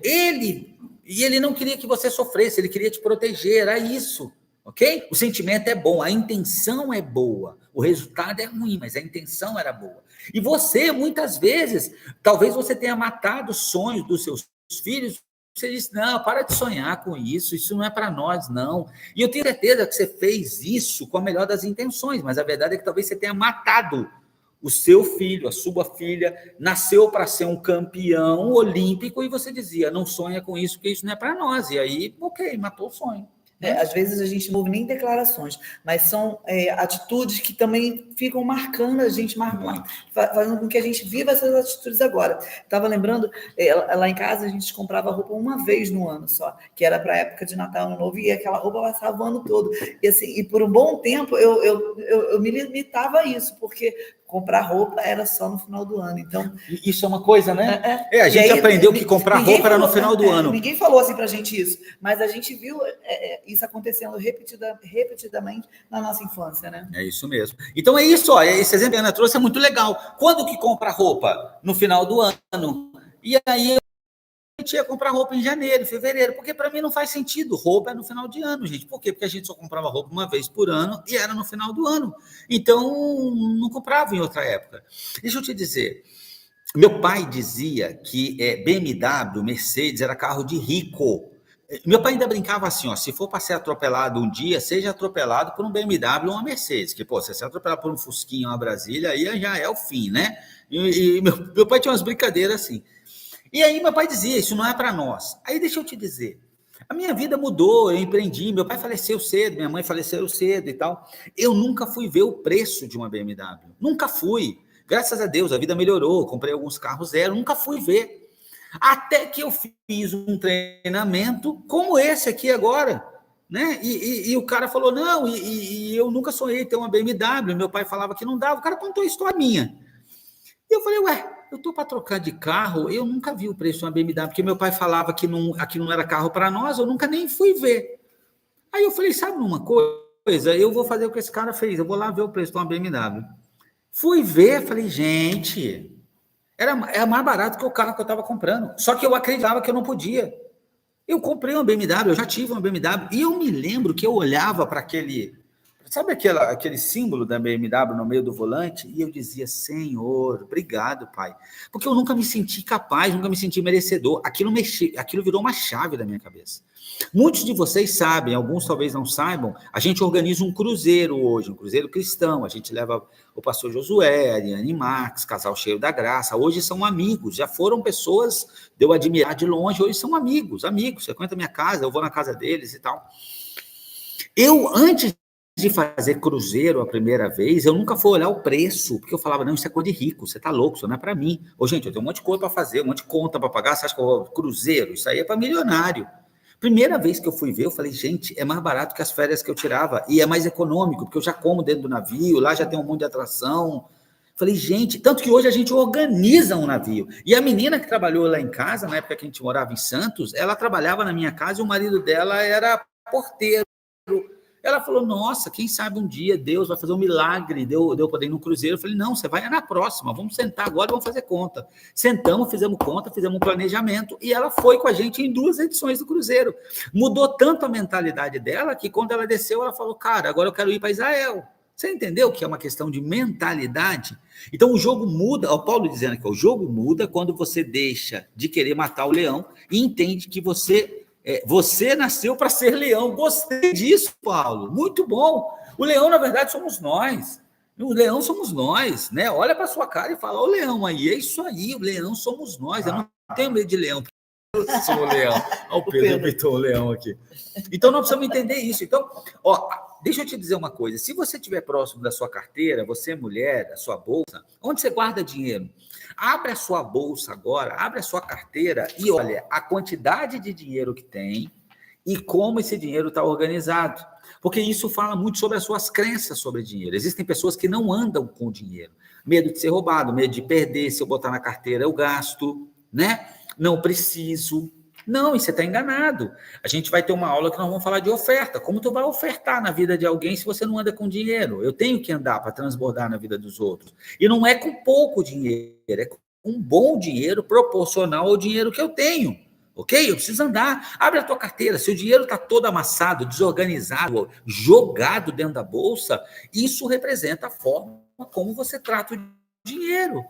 e ele não queria que você sofresse, ele queria te proteger, era isso, ok? O sentimento é bom, a intenção é boa, o resultado é ruim, mas a intenção era boa. E você, muitas vezes, talvez você tenha matado os sonhos dos seus filhos, você disse, não, para de sonhar com isso não é para nós, não. E eu tenho certeza que você fez isso com a melhor das intenções, mas a verdade é que talvez você tenha matado o seu filho, a sua filha, nasceu para ser um campeão olímpico e você dizia, não sonha com isso, porque isso não é para nós. E aí, ok, matou o sonho. Às vezes a gente não ouve nem declarações, mas são atitudes que também ficam marcando a gente, fazendo com que a gente viva essas atitudes agora. Estava lembrando, lá em casa a gente comprava roupa uma vez no ano só, que era para a época de Natal, Ano Novo, e aquela roupa passava o ano todo. E, assim, e por um bom tempo eu me limitava a isso, porque comprar roupa era só no final do ano. Então, isso é uma coisa, né? A gente aprendeu que comprar roupa era no final do ano. Ninguém falou assim pra gente isso, mas a gente viu isso acontecendo repetidamente na nossa infância, né? É isso mesmo. Então é isso, esse exemplo que a Ana trouxe é muito legal. Quando que compra roupa? No final do ano. E aí a gente ia comprar roupa em janeiro, fevereiro, porque para mim não faz sentido. Roupa é no final de ano, gente. Por quê? Porque a gente só comprava roupa uma vez por ano e era no final do ano. Então, não comprava em outra época. Deixa eu te dizer, meu pai dizia que BMW, Mercedes, era carro de rico. Meu pai ainda brincava assim, se for para ser atropelado um dia, seja atropelado por um BMW ou uma Mercedes, que, se você atropelado por um Fusquinha ou uma Brasília, aí já é o fim, né? E meu pai tinha umas brincadeiras assim. E aí meu pai dizia, isso não é para nós. Aí deixa eu te dizer, A minha vida mudou, eu empreendi, meu pai faleceu cedo, minha mãe faleceu cedo e tal. Eu nunca fui ver o preço de uma BMW, nunca fui. Graças a Deus, a vida melhorou, comprei alguns carros zero, nunca fui ver. Até que eu fiz um treinamento como esse aqui agora, né? E o cara falou, não, e eu nunca sonhei ter uma BMW, meu pai falava que não dava, o cara contou a história minha. E eu falei, ué, eu estou para trocar de carro, eu nunca vi o preço de uma BMW, porque meu pai falava que não, aqui não era carro para nós, eu nunca nem fui ver. Aí eu falei, sabe uma coisa? Eu vou fazer o que esse cara fez, eu vou lá ver o preço de uma BMW. Fui ver, falei, era mais barato que o carro que eu estava comprando. Só que eu acreditava que eu não podia. Eu comprei uma BMW, eu já tive uma BMW, e eu me lembro que eu olhava para sabe aquele símbolo da BMW no meio do volante? E eu dizia, Senhor, obrigado, Pai. Porque eu nunca me senti capaz, nunca me senti merecedor. Aquilo virou uma chave da minha cabeça. Muitos de vocês sabem, alguns talvez não saibam, a gente organiza um cruzeiro hoje, um cruzeiro cristão. A gente leva o pastor Josué, a Ariane Marques, casal cheio da graça. Hoje são amigos, já foram pessoas de eu admirar de longe, hoje são amigos. Frequentam a minha casa, eu vou na casa deles e tal. Antes de fazer cruzeiro a primeira vez, eu nunca fui olhar o preço, porque eu falava, não, isso é coisa de rico, você tá louco, isso não é para mim. Gente, eu tenho um monte de coisa para fazer, um monte de conta para pagar, você acha que eu vou cruzeiro? Isso aí é para milionário. Primeira vez que eu fui ver, eu falei, gente, é mais barato que as férias que eu tirava, e é mais econômico, porque eu já como dentro do navio, lá já tem um monte de atração. Falei, gente, tanto que hoje a gente organiza um navio. E a menina que trabalhou lá em casa, na época que a gente morava em Santos, ela trabalhava na minha casa e o marido dela era porteiro. Ela falou, nossa, quem sabe um dia Deus vai fazer um milagre, deu poder ir no cruzeiro. Eu falei, não, você vai na próxima, vamos sentar agora e vamos fazer conta. Sentamos, fizemos conta, fizemos um planejamento, e ela foi com a gente em 2 edições do cruzeiro. Mudou tanto a mentalidade dela, que quando ela desceu, ela falou, cara, agora eu quero ir para Israel. Você entendeu que é uma questão de mentalidade? Então o jogo muda, o Paulo dizendo que o jogo muda quando você deixa de querer matar o leão e entende que você nasceu para ser leão. Gostei disso, Paulo. Muito bom. O leão, na verdade, somos nós. O leão somos nós, né? Olha para sua cara e fala, ô leão aí, é isso aí, o leão somos nós. Eu não tenho medo de leão, porque eu sou o leão. Olha o Pedro pintou o leão aqui. Então, nós precisamos entender isso. Então, deixa eu te dizer uma coisa. Se você estiver próximo da sua carteira, você mulher, da sua bolsa, onde você guarda dinheiro? Abre a sua bolsa agora, abre a sua carteira e olha a quantidade de dinheiro que tem e como esse dinheiro está organizado. Porque isso fala muito sobre as suas crenças sobre dinheiro. Existem pessoas que não andam com dinheiro. Medo de ser roubado, medo de perder, se eu botar na carteira eu gasto, né? Não preciso. Não, e você está enganado. A gente vai ter uma aula que nós vamos falar de oferta. Como tu vai ofertar na vida de alguém se você não anda com dinheiro? Eu tenho que andar para transbordar na vida dos outros. E não é com pouco dinheiro, é com um bom dinheiro proporcional ao dinheiro que eu tenho. Ok? Eu preciso andar. Abre a tua carteira. Se o dinheiro está todo amassado, desorganizado, jogado dentro da bolsa, isso representa a forma como você trata o dinheiro.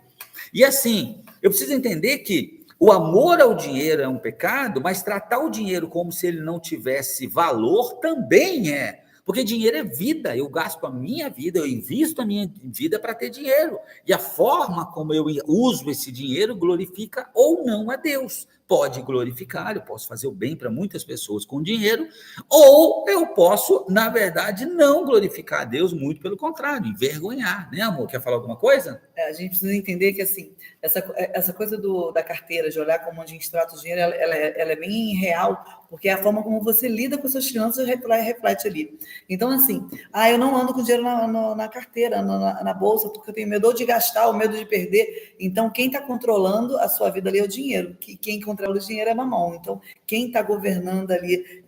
E assim, eu preciso entender que o amor ao dinheiro é um pecado, mas tratar o dinheiro como se ele não tivesse valor também é. Porque dinheiro é vida, eu gasto a minha vida, eu invisto a minha vida para ter dinheiro. E a forma como eu uso esse dinheiro glorifica ou não a Deus. Pode glorificar, eu posso fazer o bem para muitas pessoas com dinheiro, ou eu posso, na verdade, não glorificar a Deus, muito pelo contrário, envergonhar, né, amor? Quer falar alguma coisa? A gente precisa entender que, assim, essa coisa da carteira, de olhar como a gente trata o dinheiro, ela é bem real, porque é a forma como você lida com suas finanças reflete ali. Então, assim, eu não ando com dinheiro na carteira, na bolsa, porque eu tenho medo de gastar, o medo de perder. Então, quem está controlando a sua vida ali é o dinheiro, que quem controla o dinheiro é Mamon. Então, quem está governando ali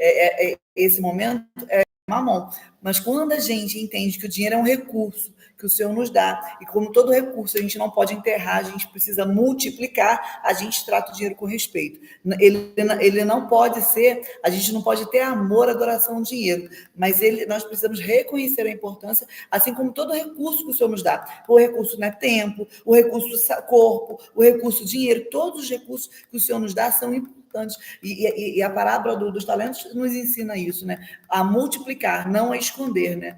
esse momento é Mamon. Mas quando a gente entende que o dinheiro é um recurso que o Senhor nos dá, e como todo recurso a gente não pode enterrar, a gente precisa multiplicar, a gente trata o dinheiro com respeito. Ele não pode ser, a gente não pode ter amor, adoração ao dinheiro, mas nós precisamos reconhecer a importância, assim como todo recurso que o Senhor nos dá. O recurso não é tempo, o recurso corpo, o recurso dinheiro, todos os recursos que o Senhor nos dá são importantes. E a parábola dos talentos nos ensina isso, né? A multiplicar, não a esconder, né?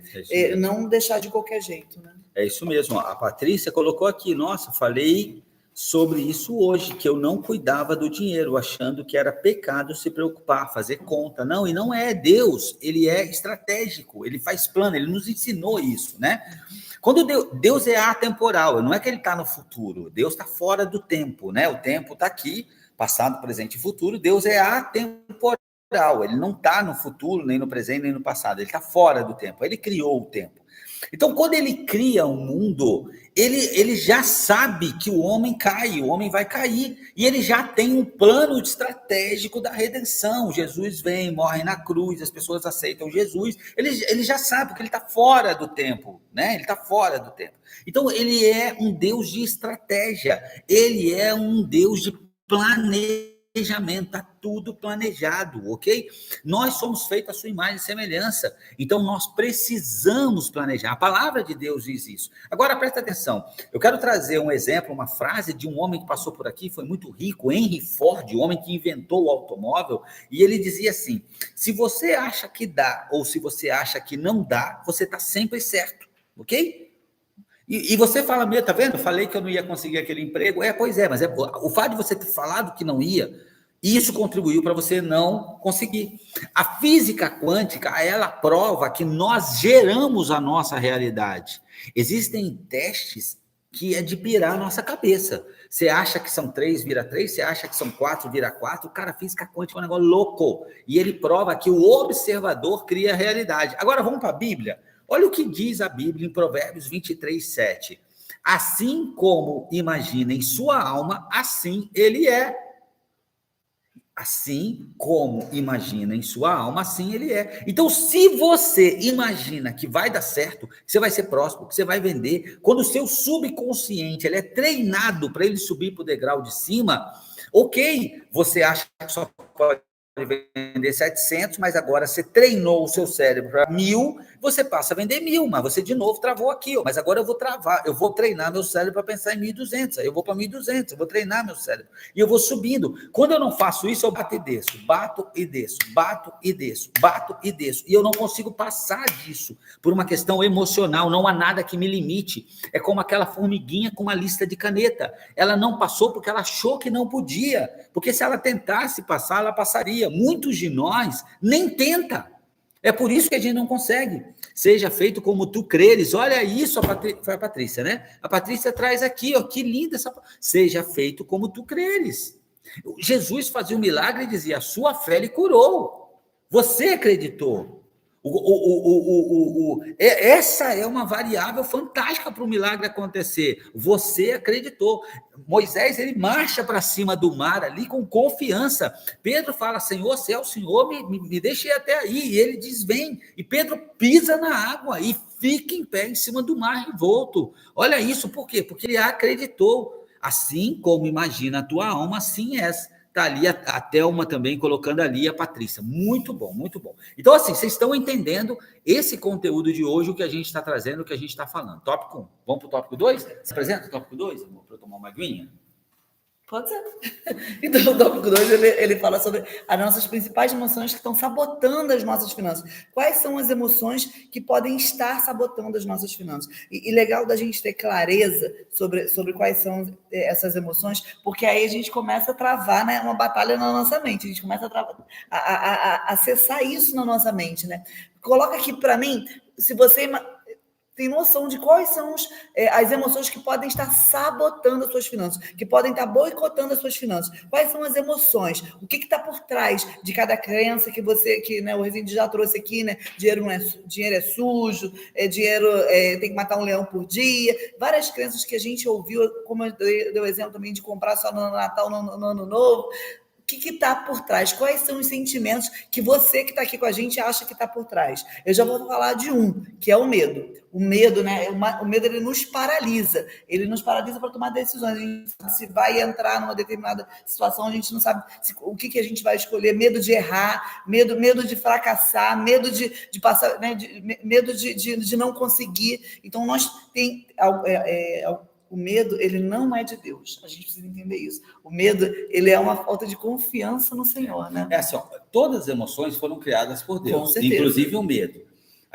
Não deixar de qualquer jeito, né? É isso mesmo. A Patrícia colocou aqui, nossa, falei sobre isso hoje, que eu não cuidava do dinheiro, achando que era pecado se preocupar, fazer conta. Não, e não é Deus, ele é estratégico, ele faz plano, ele nos ensinou isso, né? Quando Deus é atemporal, não é que ele está no futuro, Deus está fora do tempo, né? O tempo está aqui, passado, presente e futuro, Deus é atemporal, ele não está no futuro, nem no presente, nem no passado, ele está fora do tempo, ele criou o tempo. Então, quando ele cria um mundo, ele já sabe que o homem cai, o homem vai cair, e ele já tem um plano estratégico da redenção. Jesus vem, morre na cruz, as pessoas aceitam Jesus, ele já sabe, porque ele está fora do tempo, né? Ele está fora do tempo. Então, ele é um Deus de estratégia, ele é um Deus de planejamento, está tudo planejado, ok? Nós somos feitos à sua imagem e semelhança, então nós precisamos planejar. A palavra de Deus diz isso. Agora, presta atenção, eu quero trazer um exemplo, uma frase de um homem que passou por aqui, foi muito rico, Henry Ford, o homem que inventou o automóvel, e ele dizia assim, se você acha que dá, ou se você acha que não dá, você está sempre certo, ok? E você fala, tá vendo? Eu falei que eu não ia conseguir aquele emprego. Pois é, mas o fato de você ter falado que não ia, isso contribuiu para você não conseguir. A física quântica, ela prova que nós geramos a nossa realidade. Existem testes que é de pirar a nossa cabeça. Você acha que são 3, vira 3, você acha que são 4, vira 4. Cara, a física quântica é um negócio louco. E ele prova que o observador cria a realidade. Agora vamos para a Bíblia. Olha o que diz a Bíblia em Provérbios 23, 7. Assim como imagina em sua alma, assim ele é. Assim como imagina em sua alma, assim ele é. Então, se você imagina que vai dar certo, que você vai ser próspero, que você vai vender, quando o seu subconsciente ele é treinado para ele subir para o degrau de cima, ok, você acha que só pode vender 700, mas agora você treinou o seu cérebro para 1.000, você passa a vender 1.000, mas você de novo travou aqui, mas agora eu vou travar, eu vou treinar meu cérebro para pensar em 1.200, aí eu vou para 1.200, eu vou treinar meu cérebro, e eu vou subindo. Quando eu não faço isso, eu bato e desço, bato e desço, bato e desço, bato e desço, e eu não consigo passar disso, por uma questão emocional, não há nada que me limite. É como aquela formiguinha com uma lista de caneta, ela não passou porque ela achou que não podia, porque se ela tentasse passar, ela passaria. Muitos de nós nem tenta. É por isso que a gente não consegue. Seja feito como tu creres. Olha isso, foi a Patrícia, né? A Patrícia traz aqui, ó, que linda essa. Seja feito como tu creres. Jesus fazia um milagre e dizia: a sua fé lhe curou. Você acreditou. Essa é uma variável fantástica para o milagre acontecer. Você acreditou. Moisés, ele marcha para cima do mar ali com confiança. Pedro fala, Senhor, se é o Senhor, me deixe ir até aí. E ele diz, vem. E Pedro pisa na água e fica em pé em cima do mar revolto. Olha isso, por quê? Porque ele acreditou. Assim como imagina a tua alma, assim és. Está ali a Thelma também colocando ali a Patrícia. Muito bom, muito bom. Então, assim, vocês estão entendendo esse conteúdo de hoje, o que a gente está trazendo, o que a gente está falando. Tópico 1. Vamos para o tópico 2? Se apresenta o tópico 2, amor, para eu tomar uma aguinha? Pode ser. Então, o tópico 2, ele fala sobre as nossas principais emoções que estão sabotando as nossas finanças. Quais são as emoções que podem estar sabotando as nossas finanças? E legal da gente ter clareza sobre quais são essas emoções, porque aí a gente começa a travar, né, uma batalha na nossa mente. A gente começa a acessar isso na nossa mente, né? Coloca aqui para mim, se você tem noção de quais são as emoções que podem estar sabotando as suas finanças, que podem estar boicotando as suas finanças. Quais são as emoções? O que está por trás de cada crença que né, o Rezende já trouxe aqui, né? Dinheiro é sujo, dinheiro tem que matar um leão por dia. Várias crenças que a gente ouviu, como eu dei o exemplo também de comprar só no Natal, no Ano Novo. O que está por trás? Quais são os sentimentos que você que está aqui com a gente acha que está por trás? Eu já vou falar de um, que é o medo. O medo, né? O medo, ele nos paralisa. Ele nos paralisa para tomar decisões. A gente sabe se vai entrar numa determinada situação, a gente não sabe o que a gente vai escolher. Medo de errar, medo de fracassar, medo de passar, né? Medo de não conseguir. Então, nós tem o medo, ele não é de Deus. A gente precisa entender isso. O medo, ele é uma falta de confiança no Senhor, né? Assim, ó, todas as emoções foram criadas por Deus, inclusive o medo.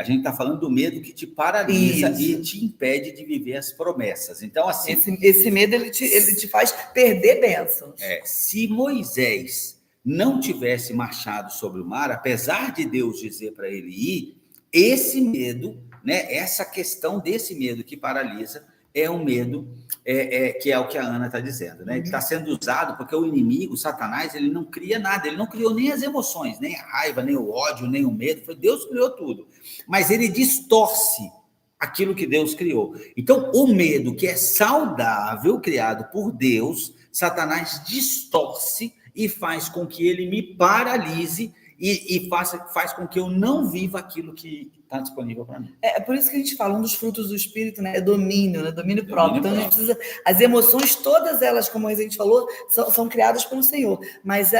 a gente está falando do medo que te paralisa Isso. e te impede de viver as promessas. Então, assim... Esse medo, ele te faz perder bênçãos. Se Moisés não tivesse marchado sobre o mar, apesar de Deus dizer para ele ir, esse medo, né, essa questão desse medo que paralisa, é um medo que é o que a Ana está dizendo, né? Ele está sendo usado porque o inimigo, Satanás, ele não cria nada, ele não criou nem as emoções, nem a raiva, nem o ódio, nem o medo, foi Deus que criou tudo, mas ele distorce aquilo que Deus criou. Então, o medo que é saudável, criado por Deus, Satanás distorce e faz com que ele me paralise e faz com que eu não viva aquilo que está disponível para mim. É por isso que a gente fala, um dos frutos do Espírito, né, é domínio, né, domínio próprio. Então, a gente precisa... As emoções, todas elas, como a gente falou, são criadas pelo Senhor. Mas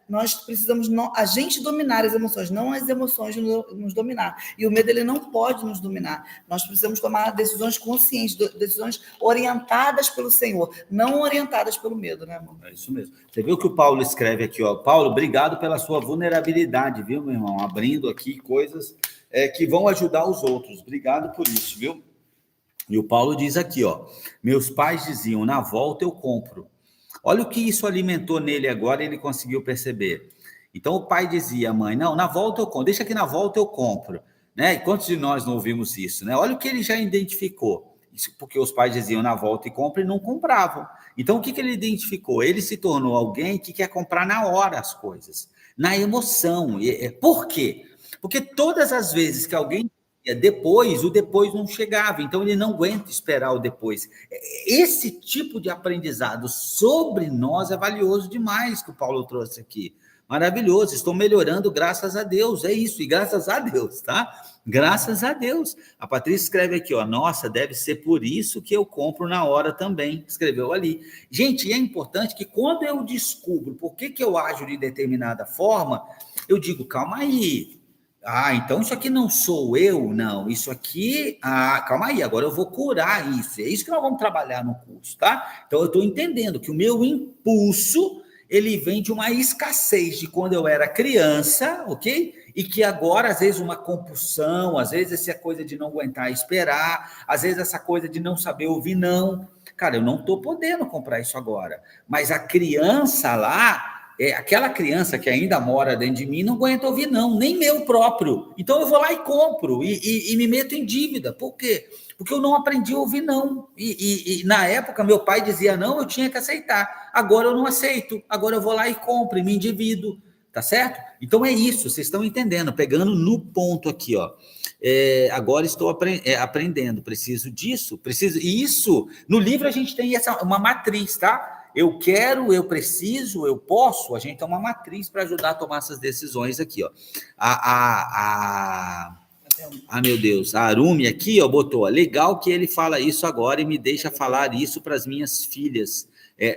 nós precisamos, a gente dominar as emoções, não as emoções nos dominar. E o medo, ele não pode nos dominar. Nós precisamos tomar decisões conscientes, decisões orientadas pelo Senhor, não orientadas pelo medo, né, amor? É isso mesmo. Você viu que o Paulo escreve aqui, ó. Paulo, obrigado pela sua vulnerabilidade, viu, meu irmão? Abrindo aqui coisas que vão ajudar os outros. Obrigado por isso, viu? E o Paulo diz aqui, ó. Meus pais diziam, na volta eu compro. Olha o que isso alimentou nele agora, ele conseguiu perceber. Então, o pai dizia à mãe, não, na volta eu compro, deixa que na volta eu compro. Né? E quantos de nós não ouvimos isso? Né? Olha o que ele já identificou. Isso porque os pais diziam na volta e compra e não compravam. Então, o que ele identificou? Ele se tornou alguém que quer comprar na hora as coisas, na emoção. Por quê? Porque todas as vezes que alguém depois, o depois não chegava, então ele não aguenta esperar o depois. Esse tipo de aprendizado sobre nós é valioso demais que o Paulo trouxe aqui. Maravilhoso, estou melhorando graças a Deus, é isso, e graças a Deus, tá? Graças a Deus. A Patrícia escreve aqui, ó, nossa, deve ser por isso que eu compro na hora também, escreveu ali. Gente, é importante que quando eu descubro por que eu ajo de determinada forma, eu digo, calma aí, então isso aqui não sou eu, não, isso aqui, calma aí, agora eu vou curar isso, é isso que nós vamos trabalhar no curso, tá? Então eu estou entendendo que o meu impulso, ele vem de uma escassez de quando eu era criança, ok? E que agora, às vezes, uma compulsão, às vezes essa coisa de não aguentar esperar, às vezes essa coisa de não saber ouvir não. Cara, eu não estou podendo comprar isso agora, mas a criança lá, aquela criança que ainda mora dentro de mim não aguenta ouvir não, nem meu próprio. Então eu vou lá e compro e me meto em dívida. Por quê? Porque eu não aprendi a ouvir não. E na época meu pai dizia não, eu tinha que aceitar. Agora eu não aceito. Agora eu vou lá e compro e me endivido. Tá certo? Então é isso, vocês estão entendendo, pegando no ponto aqui, ó. Agora estou aprendendo, preciso disso, preciso. E isso, no livro a gente tem uma matriz, tá? Eu quero, eu preciso, eu posso. A gente tem uma matriz para ajudar a tomar essas decisões aqui, ó. Meu Deus, a Arumi aqui, ó, botou, legal que ele fala isso agora e me deixa falar isso para as minhas filhas.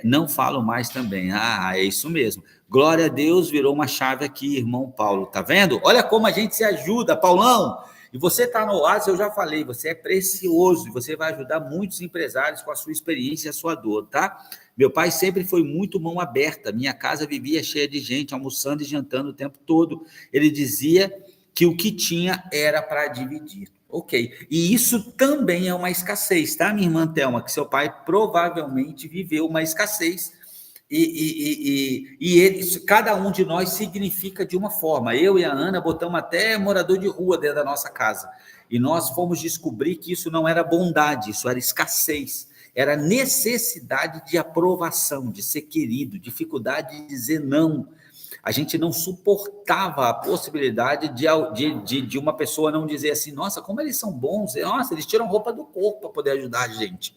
Não falo mais também. É isso mesmo. Glória a Deus, virou uma chave aqui, irmão Paulo. Tá vendo? Olha como a gente se ajuda, Paulão. E você está no Oásis, eu já falei, você é precioso e você vai ajudar muitos empresários com a sua experiência e a sua dor, tá? Meu pai sempre foi muito mão aberta. Minha casa vivia cheia de gente, almoçando e jantando o tempo todo. Ele dizia que o que tinha era para dividir. Ok. E isso também é uma escassez, tá, minha irmã Thelma? Que seu pai provavelmente viveu uma escassez. Cada um de nós significa de uma forma. Eu e a Ana botamos até morador de rua dentro da nossa casa. E nós fomos descobrir que isso não era bondade, isso era escassez. Era necessidade de aprovação, de ser querido, dificuldade de dizer não. A gente não suportava a possibilidade de uma pessoa não dizer assim, nossa, como eles são bons, nossa, eles tiram roupa do corpo para poder ajudar a gente.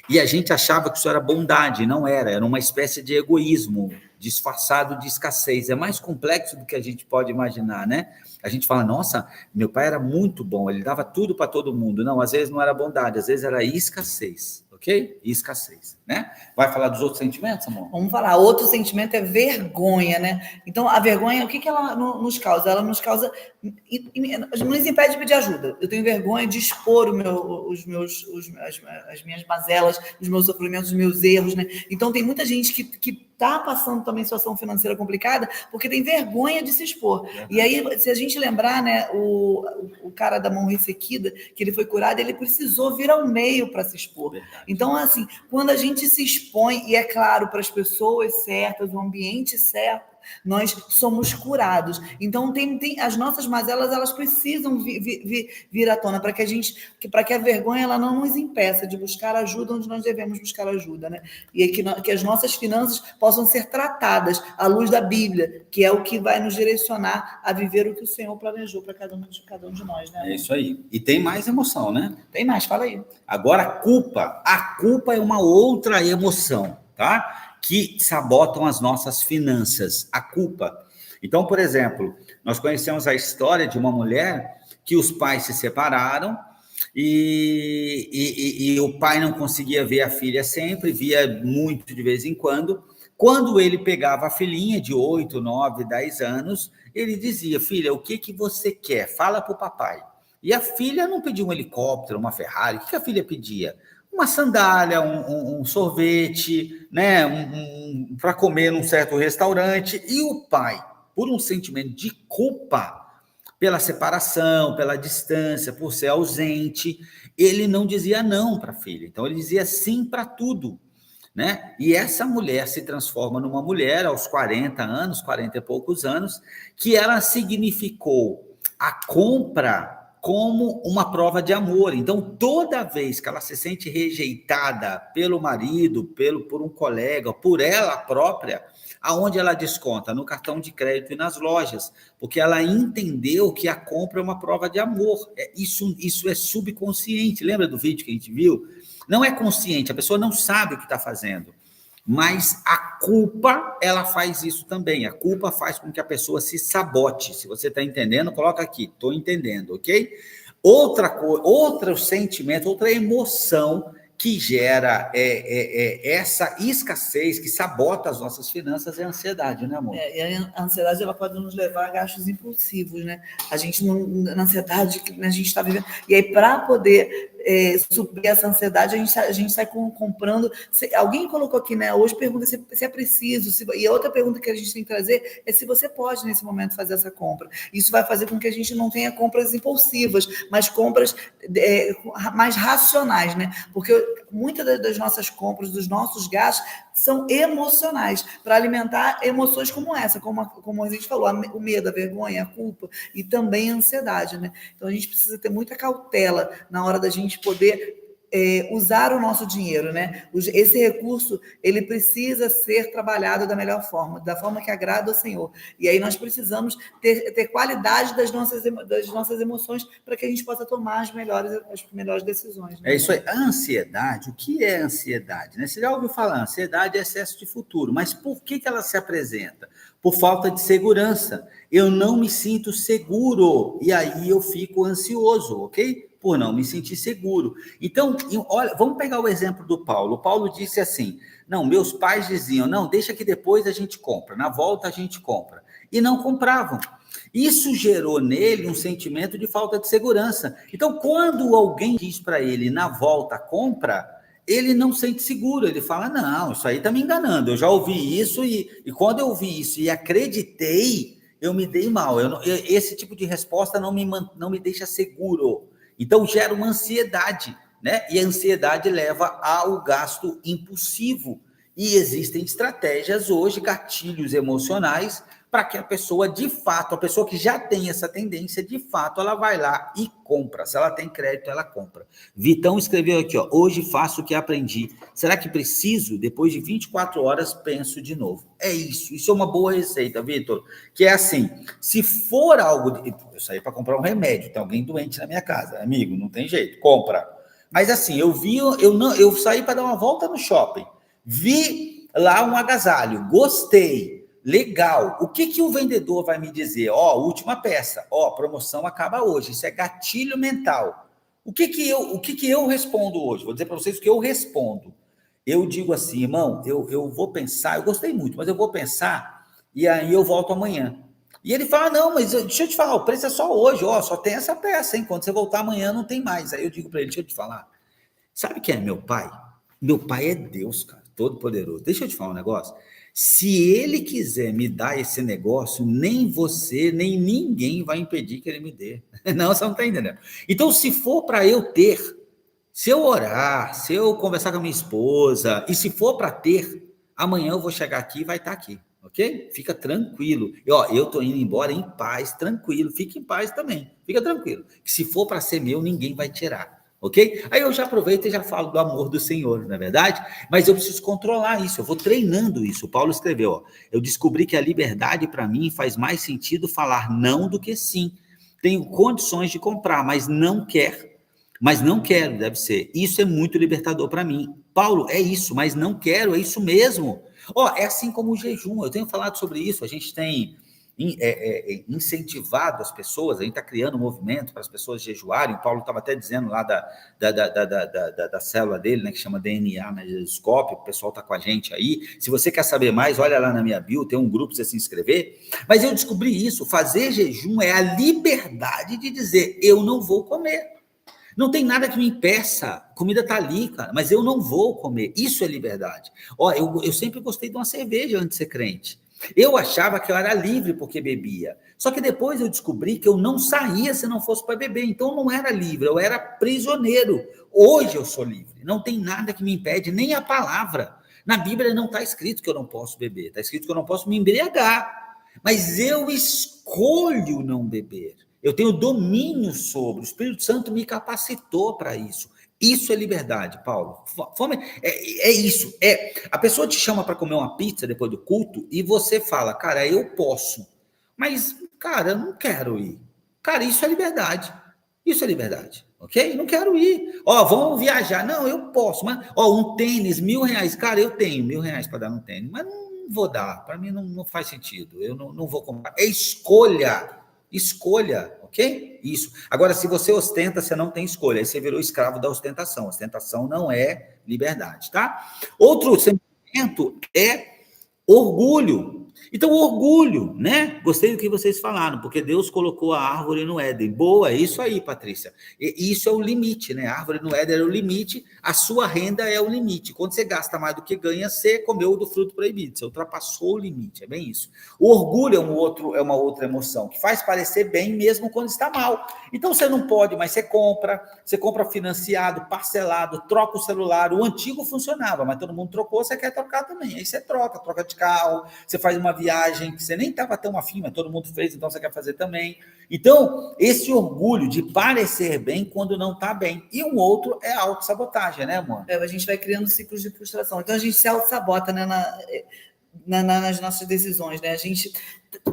E a gente achava que isso era bondade, não era uma espécie de egoísmo disfarçado de escassez. É mais complexo do que a gente pode imaginar, né? A gente fala, nossa, meu pai era muito bom, ele dava tudo para todo mundo. Não, às vezes não era bondade, às vezes era escassez. ok? E escassez, né? Vai falar dos outros sentimentos, amor? Vamos falar. Outro sentimento é vergonha, né? Então, a vergonha, o que ela nos causa? Ela nos causa... nos impede de pedir ajuda. Eu tenho vergonha de expor as minhas mazelas, os meus sofrimentos, os meus erros, né? Então, tem muita gente que está passando também situação financeira complicada porque tem vergonha de se expor. E aí, se a gente lembrar, né, o cara da mão ressequida, que ele foi curado, ele precisou vir ao meio para se expor. Verdade. Então, assim, quando a gente se expõe, e é claro, para as pessoas certas, o ambiente certo, nós somos curados. Então, as nossas mazelas, elas precisam vir à tona para que a vergonha ela não nos impeça de buscar ajuda onde nós devemos buscar ajuda, né? E que as nossas finanças possam ser tratadas à luz da Bíblia, que é o que vai nos direcionar a viver o que o Senhor planejou para cada um de nós, né? É isso aí. E tem mais emoção, né? Tem mais, fala aí. Agora, culpa. A culpa é uma outra emoção, tá? Que sabotam as nossas finanças, a culpa. Então, por exemplo, nós conhecemos a história de uma mulher que os pais se separaram e o pai não conseguia ver a filha sempre, via muito de vez em quando. Quando ele pegava a filhinha de 8, 9, 10 anos, ele dizia, filha, o que você quer? Fala para o papai. E a filha não pedia um helicóptero, uma Ferrari, o que a filha pedia? Uma sandália, um sorvete, né, para comer num certo restaurante. E o pai, por um sentimento de culpa, pela separação, pela distância, por ser ausente, ele não dizia não para a filha. Então, ele dizia sim para tudo, né? E essa mulher se transforma numa mulher aos 40 anos, 40 e poucos anos, que ela significou a compra como uma prova de amor. Então, toda vez que ela se sente rejeitada pelo marido, por um colega, por ela própria, aonde ela desconta? No cartão de crédito e nas lojas, porque ela entendeu que a compra é uma prova de amor. Isso é subconsciente. Lembra do vídeo que a gente viu? Não é consciente, a pessoa não sabe o que está fazendo. Mas a culpa, ela faz isso também. A culpa faz com que a pessoa se sabote. Se você está entendendo, coloca aqui, estou entendendo, ok? Outro sentimento, outra emoção que gera essa escassez, que sabota as nossas finanças, é a ansiedade, né, amor? E a ansiedade, ela pode nos levar a gastos impulsivos, né? A gente, na ansiedade que a gente está vivendo. E aí, para poder suprir essa ansiedade, a gente sai comprando. Alguém colocou aqui, né? Hoje pergunta se é preciso. E a outra pergunta que a gente tem que trazer é se você pode, nesse momento, fazer essa compra. Isso vai fazer com que a gente não tenha compras impulsivas, mas compras mais racionais, né? Porque muitas das nossas compras, dos nossos gastos, são emocionais, para alimentar emoções como essa, como a gente falou, o medo, a vergonha, a culpa e também a ansiedade, né? Então, a gente precisa ter muita cautela na hora da gente poder usar o nosso dinheiro, né? Esse recurso, ele precisa ser trabalhado da melhor forma, da forma que agrada ao Senhor. E aí nós precisamos ter qualidade das nossas emoções para que a gente possa tomar as melhores decisões. Né? É isso aí. A ansiedade, o que é ansiedade? Né? Você já ouviu falar, ansiedade é excesso de futuro, mas por que ela se apresenta? Por falta de segurança. Eu não me sinto seguro, e aí eu fico ansioso, ok? Por não me sentir seguro. Então, olha, vamos pegar o exemplo do Paulo. O Paulo disse assim, não, meus pais diziam, não, deixa que depois a gente compra, na volta a gente compra. E não compravam. Isso gerou nele um sentimento de falta de segurança. Então, quando alguém diz para ele, na volta compra, ele não sente seguro, ele fala, não, isso aí está me enganando, eu já ouvi isso e quando eu ouvi isso e acreditei, eu me dei mal. Esse tipo de resposta não me deixa seguro. Então, gera uma ansiedade, né? E a ansiedade leva ao gasto impulsivo. E existem estratégias hoje, gatilhos emocionais, para que a pessoa, de fato, a pessoa que já tem essa tendência, de fato, ela vai lá e compra. Se ela tem crédito, ela compra. Vitão escreveu aqui, ó, hoje faço o que aprendi. Será que preciso? Depois de 24 horas, penso de novo. É isso. Isso é uma boa receita, Vitor. Que é assim, se for algo... Eu saí para comprar um remédio, tem alguém doente na minha casa. Amigo, não tem jeito, compra. Mas assim, eu saí para dar uma volta no shopping. Vi lá um agasalho, gostei. Legal. O que o vendedor vai me dizer? Ó, última peça. Ó, promoção acaba hoje. Isso é gatilho mental. O que que eu respondo hoje? Vou dizer para vocês o que eu respondo. Eu digo assim, irmão, eu vou pensar, eu gostei muito, mas eu vou pensar e aí eu volto amanhã. E ele fala, não, mas deixa eu te falar, o preço é só hoje, ó, só tem essa peça, hein? Quando você voltar amanhã não tem mais. Aí eu digo para ele, deixa eu te falar, sabe quem é meu pai? Meu pai é Deus, cara, todo poderoso. Deixa eu te falar um negócio. Se ele quiser me dar esse negócio, nem você, nem ninguém vai impedir que ele me dê. Não, você não está entendendo. Então, se for para eu ter, se eu orar, se eu conversar com a minha esposa, e se for para ter, amanhã eu vou chegar aqui e vai estar aqui, ok? Fica tranquilo. E, ó, eu estou indo embora em paz, tranquilo. Fique em paz também. Fica tranquilo. Que se for para ser meu, ninguém vai tirar. Ok? Aí eu já aproveito e já falo do amor do Senhor, não é verdade? Mas eu preciso controlar isso, eu vou treinando isso. O Paulo escreveu, ó, eu descobri que a liberdade para mim faz mais sentido falar não do que sim. Tenho condições de comprar, mas não quero, deve ser. Isso é muito libertador para mim. Paulo, é isso, mas não quero, é isso mesmo. Ó, é assim como o jejum, eu tenho falado sobre isso, a gente tem incentivado as pessoas, a gente está criando um movimento para as pessoas jejuarem. O Paulo estava até dizendo lá da célula dele, né, que chama DNA, né, Jesuscope, o pessoal está com a gente aí. Se você quer saber mais, olha lá na minha bio, tem um grupo para você se inscrever. Mas eu descobri isso, fazer jejum é a liberdade de dizer, eu não vou comer. Não tem nada que me impeça, a comida está ali, cara, mas eu não vou comer, isso é liberdade. Ó, eu sempre gostei de uma cerveja antes de ser crente. Eu achava que eu era livre porque bebia. Só que depois eu descobri que eu não saía se não fosse para beber. Então eu não era livre, eu era prisioneiro. Hoje eu sou livre. Não tem nada que me impede, nem a palavra. Na Bíblia não está escrito que eu não posso beber. Está escrito que eu não posso me embriagar. Mas eu escolho não beber. Eu tenho domínio sobre. O Espírito Santo me capacitou para isso. Isso é liberdade, Paulo. Fome é isso. A pessoa te chama para comer uma pizza depois do culto e você fala, cara, eu posso. Mas, cara, eu não quero ir. Cara, isso é liberdade. Isso é liberdade, ok? Não quero ir. Ó, vamos viajar. Não, eu posso. Mas, ó, um tênis, R$1.000. Cara, eu tenho R$1.000 para dar num tênis. Mas não vou dar. Para mim não faz sentido. Eu não vou comprar. É escolha. Escolha, ok? Isso. Agora, se você ostenta, você não tem escolha. Aí você virou escravo da ostentação. Ostentação não é liberdade, tá? Outro sentimento é orgulho. Então, orgulho, né? Gostei do que vocês falaram, porque Deus colocou a árvore no Éden. Boa, é isso aí, Patrícia. E isso é o limite, né? A árvore no Éden era o limite, a sua renda é o limite. Quando você gasta mais do que ganha, você comeu do fruto proibido, você ultrapassou o limite, é bem isso. O orgulho é uma outra emoção, que faz parecer bem mesmo quando está mal. Então, você não pode, mas você compra financiado, parcelado, troca o celular, o antigo funcionava, mas todo mundo trocou, você quer trocar também. Aí você troca de carro, você faz uma viagem que você nem estava tão afim, mas todo mundo fez, então você quer fazer também. Então, esse orgulho de parecer bem quando não está bem. E um outro é a autossabotagem, né, amor? A gente vai criando ciclos de frustração. Então, a gente se autossabota, né, nas nossas decisões, né? A gente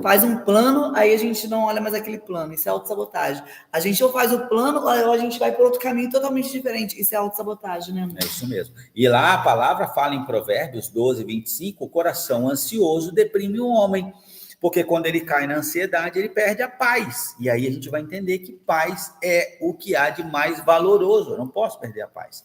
faz um plano, aí a gente não olha mais aquele plano, isso é autossabotagem. A gente ou faz o plano, ou a gente vai por outro caminho totalmente diferente, isso é autossabotagem, né, amor? É isso mesmo. E lá a palavra fala em Provérbios 12:25, o coração ansioso deprime o homem, porque quando ele cai na ansiedade, ele perde a paz. E aí a gente vai entender que paz é o que há de mais valoroso, eu não posso perder a paz.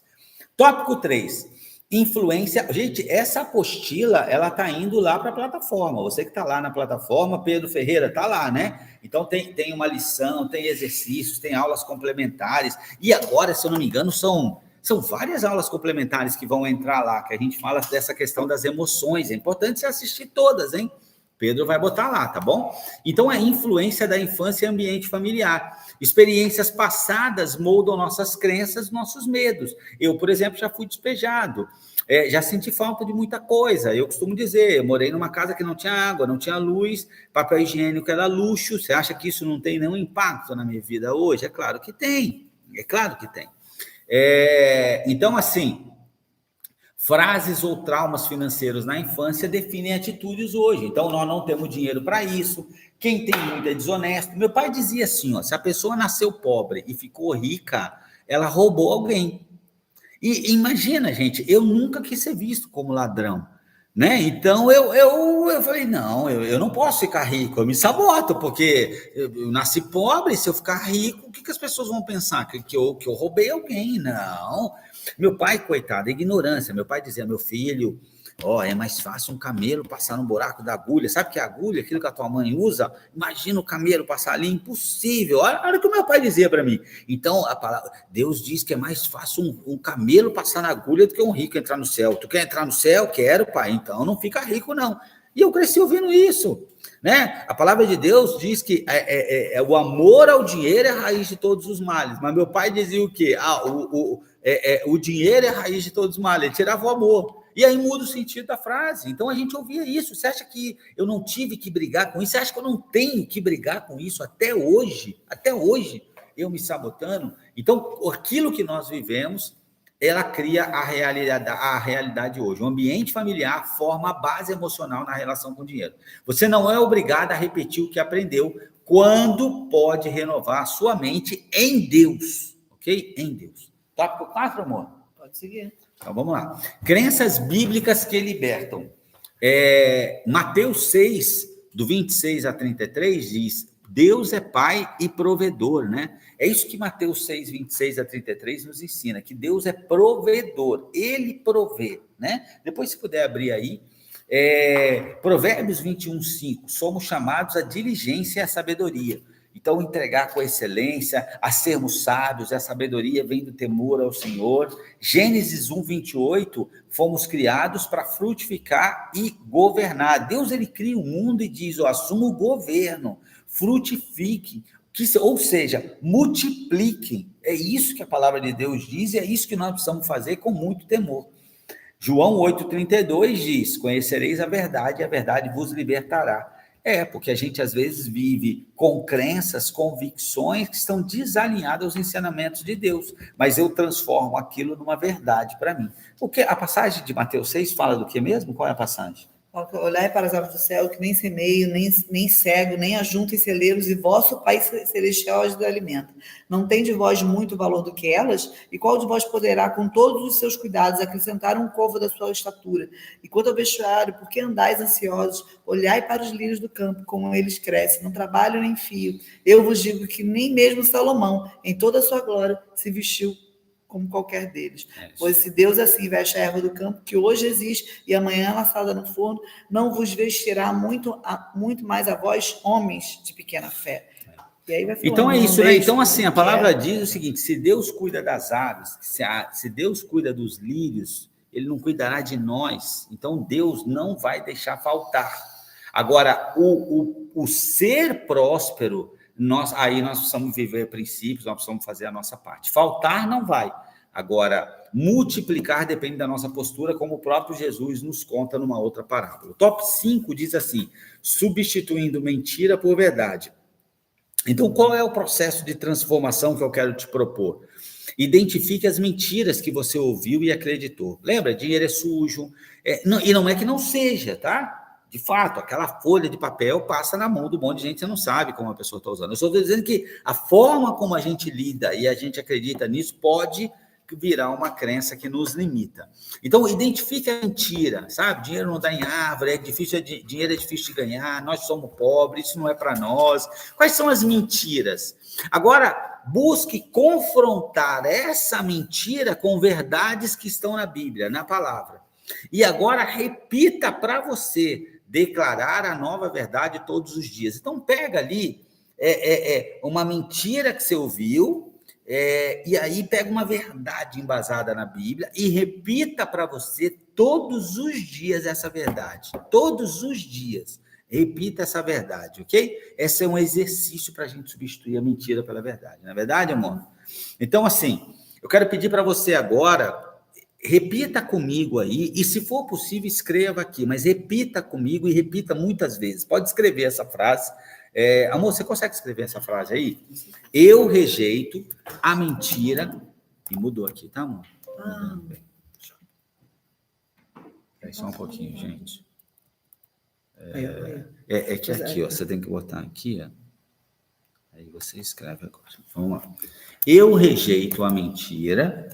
Tópico 3. Influência. Gente, essa apostila, ela está indo lá para a plataforma. Você que está lá na plataforma, Pedro Ferreira está lá, né? Então tem uma lição, tem exercícios, tem aulas complementares. E agora, se eu não me engano, são várias aulas complementares que vão entrar lá, que a gente fala dessa questão das emoções. É importante você assistir todas, hein? Pedro vai botar lá, tá bom? Então, a influência da infância e ambiente familiar. Experiências passadas moldam nossas crenças, nossos medos. Eu, por exemplo, já fui despejado, já senti falta de muita coisa. Eu costumo dizer, eu morei numa casa que não tinha água, não tinha luz, papel higiênico era luxo. Você acha que isso não tem nenhum impacto na minha vida hoje? É claro que tem, é claro que tem. Então, assim, frases ou traumas financeiros na infância definem atitudes hoje. Então, nós não temos dinheiro para isso. Quem tem muito é desonesto. Meu pai dizia assim, ó, se a pessoa nasceu pobre e ficou rica, ela roubou alguém. E imagina, gente, eu nunca quis ser visto como ladrão. Né? Então, eu falei, não, eu não posso ficar rico, eu me saboto, porque eu nasci pobre, se eu ficar rico, o que as pessoas vão pensar? Que eu roubei alguém? Não. Meu pai, coitado, ignorância, meu pai dizia, meu filho, é mais fácil um camelo passar no buraco da agulha, sabe que é agulha, aquilo que a tua mãe usa? Imagina o camelo passar ali, impossível, olha o que o meu pai dizia para mim. Então, a palavra, Deus diz que é mais fácil um camelo passar na agulha do que um rico entrar no céu. Tu quer entrar no céu? Quero, pai, então não fica rico não. E eu cresci ouvindo isso, né? A palavra de Deus diz que o amor ao dinheiro é a raiz de todos os males, mas meu pai dizia o quê? O dinheiro é a raiz de todos os males, ele tirava o amor. E aí muda o sentido da frase. Então a gente ouvia isso. Você acha que eu não tive que brigar com isso? Você acha que eu não tenho que brigar com isso até hoje? Até hoje, eu me sabotando? Então, aquilo que nós vivemos, ela cria a realidade hoje. O ambiente familiar forma a base emocional na relação com o dinheiro. Você não é obrigado a repetir o que aprendeu quando pode renovar a sua mente em Deus. Ok? Em Deus. Tópico 4, amor? Pode seguir. Então, vamos lá. Crenças bíblicas que libertam. Mateus 6, do 26 a 33, diz, Deus é pai e provedor, né? É isso que Mateus 6, 26 a 33 nos ensina, que Deus é provedor, ele provê, né? Depois, se puder abrir aí, Provérbios 21, 5, somos chamados à diligência e à sabedoria. Então, entregar com excelência, a sermos sábios, a sabedoria vem do temor ao Senhor. Gênesis 1, 28, fomos criados para frutificar e governar. Deus, ele cria o mundo e diz, assuma o governo, frutifique, ou seja, multipliquem. É isso que a palavra de Deus diz e é isso que nós precisamos fazer com muito temor. João 8,32 diz, conhecereis a verdade e a verdade vos libertará. Porque a gente às vezes vive com crenças, convicções que estão desalinhadas aos ensinamentos de Deus, mas eu transformo aquilo numa verdade para mim. Porque a passagem de Mateus 6 fala do que mesmo? Qual é a passagem? Olhai para as aves do céu, que nem semeio, nem cego, nem ajunta em celeiros, e vosso Pai Celestial as alimenta. Não tem de vós muito valor do que elas? E qual de vós poderá, com todos os seus cuidados, acrescentar um côvado da sua estatura? E quanto ao vestuário, por que andais ansiosos? Olhai para os lírios do campo, como eles crescem, não trabalham nem fiam. Eu vos digo que nem mesmo Salomão, em toda a sua glória, se vestiu como qualquer deles. Pois se Deus assim veste a erva do campo, que hoje existe e amanhã é lançada no forno, não vos vestirá muito mais a vós, homens de pequena fé. E aí vai então é isso, né? Então, assim, a palavra diz o seguinte, se Deus cuida das aves, se Deus cuida dos lírios, ele não cuidará de nós. Então, Deus não vai deixar faltar. Agora, o ser próspero, nós precisamos viver princípios, nós precisamos fazer a nossa parte. Faltar não vai. Agora, multiplicar depende da nossa postura, como o próprio Jesus nos conta numa outra parábola. O top 5 diz assim, substituindo mentira por verdade. Então, qual é o processo de transformação que eu quero te propor? Identifique as mentiras que você ouviu e acreditou. Lembra? Dinheiro é sujo. E não é que não seja, tá? De fato, aquela folha de papel passa na mão do monte de gente, você não sabe como a pessoa está usando. Eu estou dizendo que a forma como a gente lida e a gente acredita nisso pode virar uma crença que nos limita. Então, identifique a mentira, sabe? Dinheiro não dá em árvore, dinheiro é difícil de ganhar, nós somos pobres, isso não é para nós. Quais são as mentiras? Agora, busque confrontar essa mentira com verdades que estão na Bíblia, na palavra. E agora, repita para você declarar a nova verdade todos os dias. Então, pega ali uma mentira que você ouviu, e aí pega uma verdade embasada na Bíblia e repita para você todos os dias essa verdade. Todos os dias. Repita essa verdade, ok? Esse é um exercício para a gente substituir a mentira pela verdade. Não é verdade, amor? Então, assim, eu quero pedir para você agora, repita comigo aí, e se for possível, escreva aqui, mas repita comigo e repita muitas vezes. Pode escrever essa frase. Amor, você consegue escrever essa frase aí? Eu rejeito a mentira. E mudou aqui, tá, amor? Espera só um pouquinho, gente. Que aqui, ó, você tem que botar aqui, ó. Aí você escreve agora. Vamos lá. Eu rejeito a mentira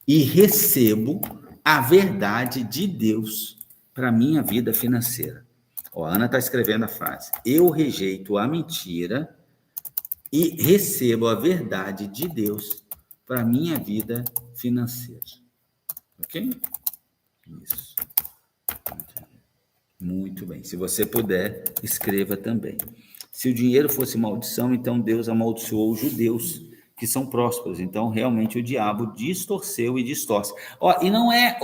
e recebo a verdade de Deus. para a minha vida financeira. Ó, a Ana está escrevendo a frase. Eu rejeito a mentira e recebo a verdade de Deus para a minha vida financeira. Ok? Isso. Muito bem. Se você puder, escreva também. Se o dinheiro fosse maldição, então Deus amaldiçoou os judeus, que são prósperos. Então, realmente, o diabo distorceu e distorce. Ó, e não é,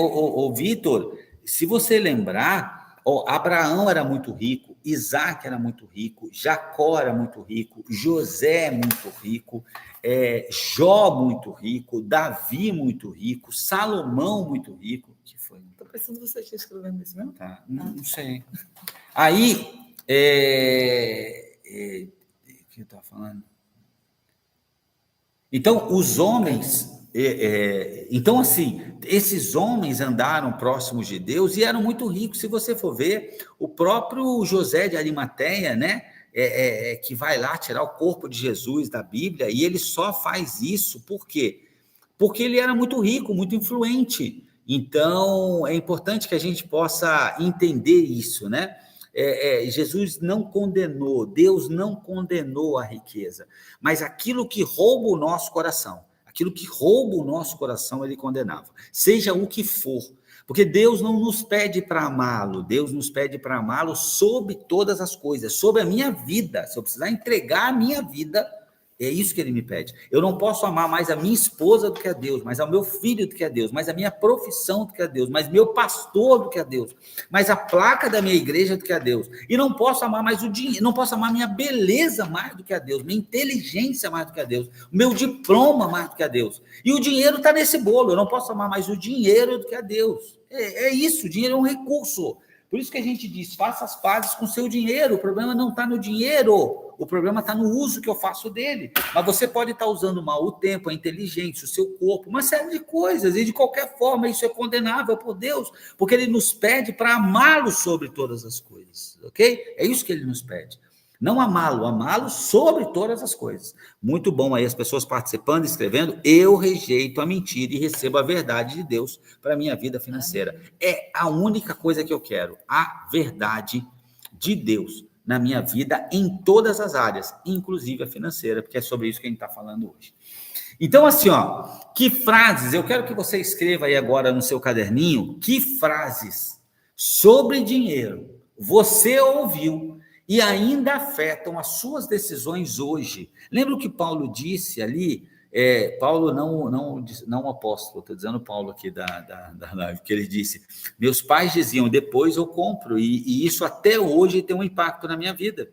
Vitor, se você lembrar, ó, Abraão era muito rico, Isaac era muito rico, Jacó era muito rico, José muito rico, Jó muito rico, Davi muito rico, Salomão muito rico. Que foi? Estou pensando que você está escrevendo isso mesmo? Tá, não sei. Aí, o que eu estava falando? Então, os homens, então assim, esses homens andaram próximos de Deus e eram muito ricos. Se você for ver, o próprio José de Arimateia, né, que vai lá tirar o corpo de Jesus da Bíblia, e ele só faz isso, por quê? Porque ele era muito rico, muito influente. Então, é importante que a gente possa entender isso, né? Jesus não condenou, Deus não condenou a riqueza, mas aquilo que rouba o nosso coração, ele condenava, seja o que for, porque Deus não nos pede para amá-lo, Deus nos pede para amá-lo sobre todas as coisas, sobre a minha vida. Se eu precisar entregar a minha vida, é isso que ele me pede. Eu não posso amar mais a minha esposa do que a Deus, mais ao meu filho do que a Deus, mais a minha profissão do que a Deus, mais meu pastor do que a Deus, mais a placa da minha igreja do que a Deus. E não posso amar mais o dinheiro, não posso amar minha beleza mais do que a Deus, minha inteligência mais do que a Deus, o meu diploma mais do que a Deus. E o dinheiro está nesse bolo, eu não posso amar mais o dinheiro do que a Deus. É isso, o dinheiro é um recurso. Por isso que a gente diz, faça as pazes com o seu dinheiro. O problema não está no dinheiro, o problema está no uso que eu faço dele. Mas você pode estar usando mal o tempo, a inteligência, o seu corpo, uma série de coisas, e de qualquer forma isso é condenável por Deus, porque ele nos pede para amá-lo sobre todas as coisas, ok? É isso que ele nos pede. Não amá-lo sobre todas as coisas. Muito bom aí as pessoas participando, escrevendo. Eu rejeito a mentira e recebo a verdade de Deus para a minha vida financeira. É a única coisa que eu quero, a verdade de Deus na minha vida em todas as áreas, inclusive a financeira, porque é sobre isso que a gente está falando hoje. Então, assim, ó, que frases, eu quero que você escreva aí agora no seu caderninho, que frases sobre dinheiro você ouviu e ainda afetam as suas decisões hoje. Lembra o que Paulo disse ali? Paulo não apóstolo, estou dizendo Paulo aqui da live, que ele disse, meus pais diziam, depois eu compro, e isso até hoje tem um impacto na minha vida,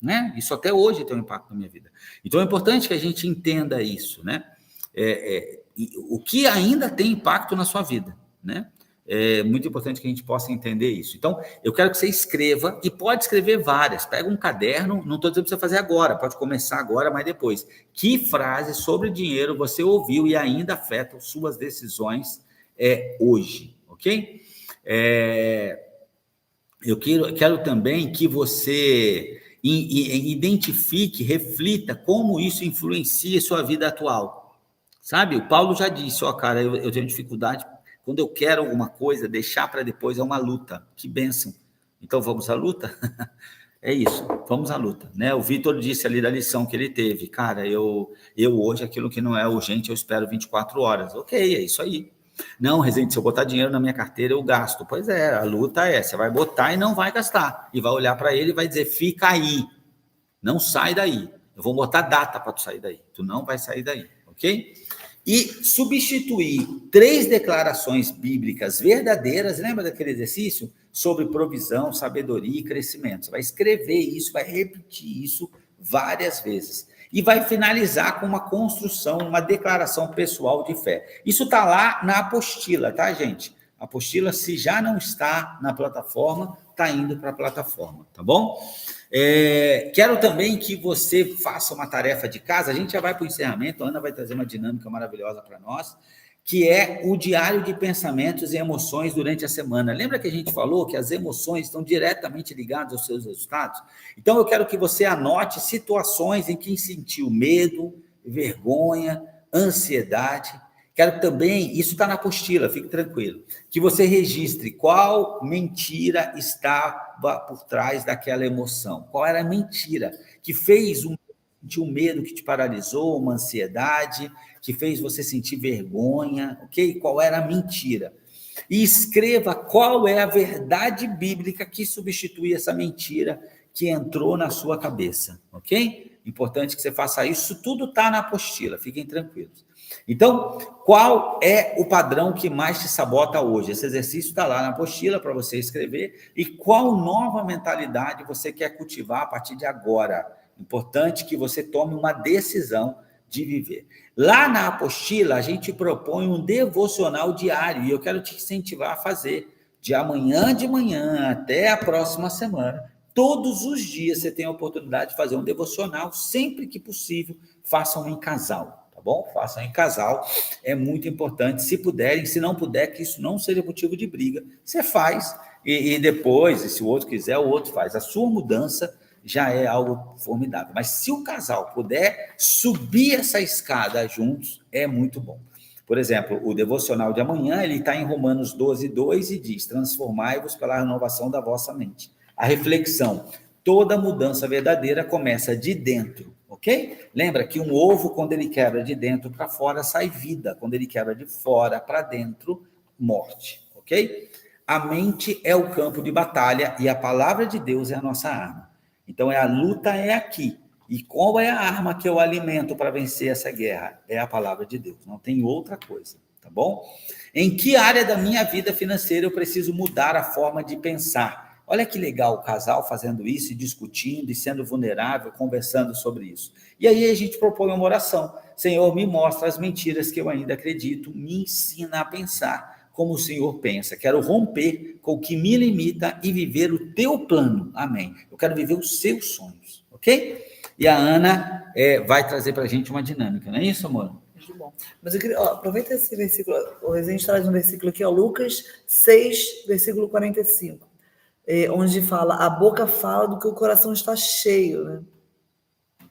né? Isso até hoje tem um impacto na minha vida. Então é importante que a gente entenda isso, né? O que ainda tem impacto na sua vida, né? É muito importante que a gente possa entender isso. Então, eu quero que você escreva, e pode escrever várias. Pega um caderno, não estou dizendo para você fazer agora, pode começar agora, mas depois. Que frase sobre dinheiro você ouviu e ainda afetam suas decisões hoje, ok? Eu quero também que você identifique, reflita como isso influencia a sua vida atual. Sabe, o Paulo já disse, cara, eu tenho dificuldade. Quando eu quero alguma coisa, deixar para depois é uma luta. Que bênção. Então, vamos à luta? É isso, vamos à luta, né? O Vitor disse ali da lição que ele teve. Cara, eu hoje, aquilo que não é urgente, eu espero 24 horas. Ok, é isso aí. Não, Rezende, se eu botar dinheiro na minha carteira, eu gasto. Pois é, a luta você vai botar e não vai gastar. E vai olhar para ele e vai dizer, fica aí. Não sai daí. Eu vou botar data para tu sair daí. Tu não vai sair daí, ok? E substituir 3 declarações bíblicas verdadeiras, lembra daquele exercício? Sobre provisão, sabedoria e crescimento. Você vai escrever isso, vai repetir isso várias vezes. E vai finalizar com uma construção, uma declaração pessoal de fé. Isso está lá na apostila, tá, gente? A apostila, se já não está na plataforma, está indo para a plataforma, tá bom? Quero também que você faça uma tarefa de casa, a gente já vai para o encerramento, a Ana vai trazer uma dinâmica maravilhosa para nós, que é o diário de pensamentos e emoções durante a semana. Lembra que a gente falou que as emoções estão diretamente ligadas aos seus resultados? Então, eu quero que você anote situações em que sentiu medo, vergonha, ansiedade, Quero também, isso está na apostila, fique tranquilo, que você registre qual mentira estava por trás daquela emoção. Qual era a mentira que fez um medo que te paralisou, uma ansiedade, que fez você sentir vergonha, ok? Qual era a mentira? E escreva qual é a verdade bíblica que substitui essa mentira que entrou na sua cabeça, ok? Importante que você faça isso, tudo está na apostila, fiquem tranquilos. Então, qual é o padrão que mais te sabota hoje? Esse exercício está lá na apostila para você escrever. E qual nova mentalidade você quer cultivar a partir de agora? Importante que você tome uma decisão de viver. Lá na apostila, a gente propõe um devocional diário, e eu quero te incentivar a fazer. De amanhã de manhã até a próxima semana, todos os dias você tem a oportunidade de fazer um devocional, sempre que possível, façam em casal, tá bom? Façam em casal, é muito importante, se puderem, se não puder, que isso não seja motivo de briga, você faz, e depois, se o outro quiser, o outro faz. A sua mudança já é algo formidável. Mas se o casal puder subir essa escada juntos, é muito bom. Por exemplo, o devocional de amanhã, ele está em Romanos 12:2 e diz: transformai-vos pela renovação da vossa mente. A reflexão, toda mudança verdadeira começa de dentro, ok? Lembra que um ovo, quando ele quebra de dentro para fora, sai vida. Quando ele quebra de fora para dentro, morte, ok? A mente é o campo de batalha e a palavra de Deus é a nossa arma. Então, a luta é aqui. E qual é a arma que eu alimento para vencer essa guerra? É a palavra de Deus, não tem outra coisa, tá bom? Em que área da minha vida financeira eu preciso mudar a forma de pensar? Olha que legal o casal fazendo isso, e discutindo, e sendo vulnerável, conversando sobre isso. E aí a gente propõe uma oração. Senhor, me mostra as mentiras que eu ainda acredito, me ensina a pensar como o Senhor pensa. Quero romper com o que me limita e viver o teu plano. Amém. Eu quero viver os seus sonhos, ok? E a Ana vai trazer para a gente uma dinâmica, não é isso, amor? Muito bom. Mas eu queria, aproveita esse versículo, o Rezende traz um versículo aqui, Lucas 6, versículo 45, onde fala, a boca fala do que o coração está cheio, né?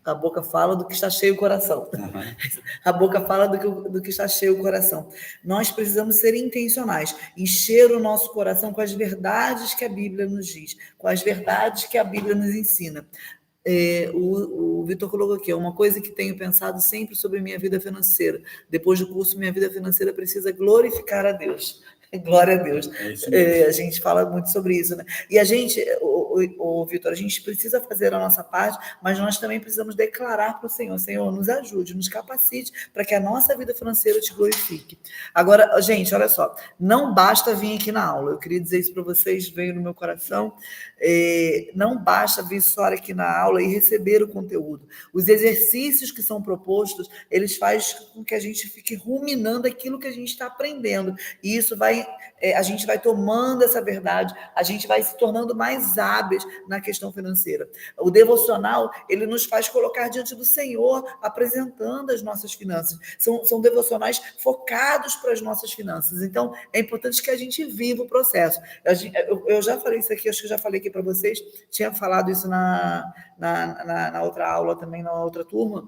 A boca fala do que está cheio o coração. Uhum. A boca fala do que está cheio o coração. Nós precisamos ser intencionais, encher o nosso coração com as verdades que a Bíblia nos diz, com as verdades que a Bíblia nos ensina. O Vitor colocou aqui, uma coisa que tenho pensado sempre sobre minha vida financeira. Depois do curso, minha vida financeira precisa glorificar a Deus. Glória a Deus. A gente fala muito sobre isso, né? E a gente, Vitor, a gente precisa fazer a nossa parte, mas nós também precisamos declarar para o Senhor: Senhor, nos ajude, nos capacite para que a nossa vida financeira te glorifique. Agora, gente, olha só, não basta vir aqui na aula, eu queria dizer isso para vocês, veio no meu coração, não basta vir só aqui na aula e receber o conteúdo. Os exercícios que são propostos, eles fazem com que a gente fique ruminando aquilo que a gente está aprendendo, e isso a gente vai tomando essa verdade, a gente vai se tornando mais hábeis na questão financeira. O devocional, ele nos faz colocar diante do Senhor, apresentando as nossas finanças. São devocionais focados para as nossas finanças. Então, é importante que a gente viva o processo. Eu já falei isso aqui, acho que eu já falei aqui para vocês, tinha falado isso na outra aula também, na outra turma.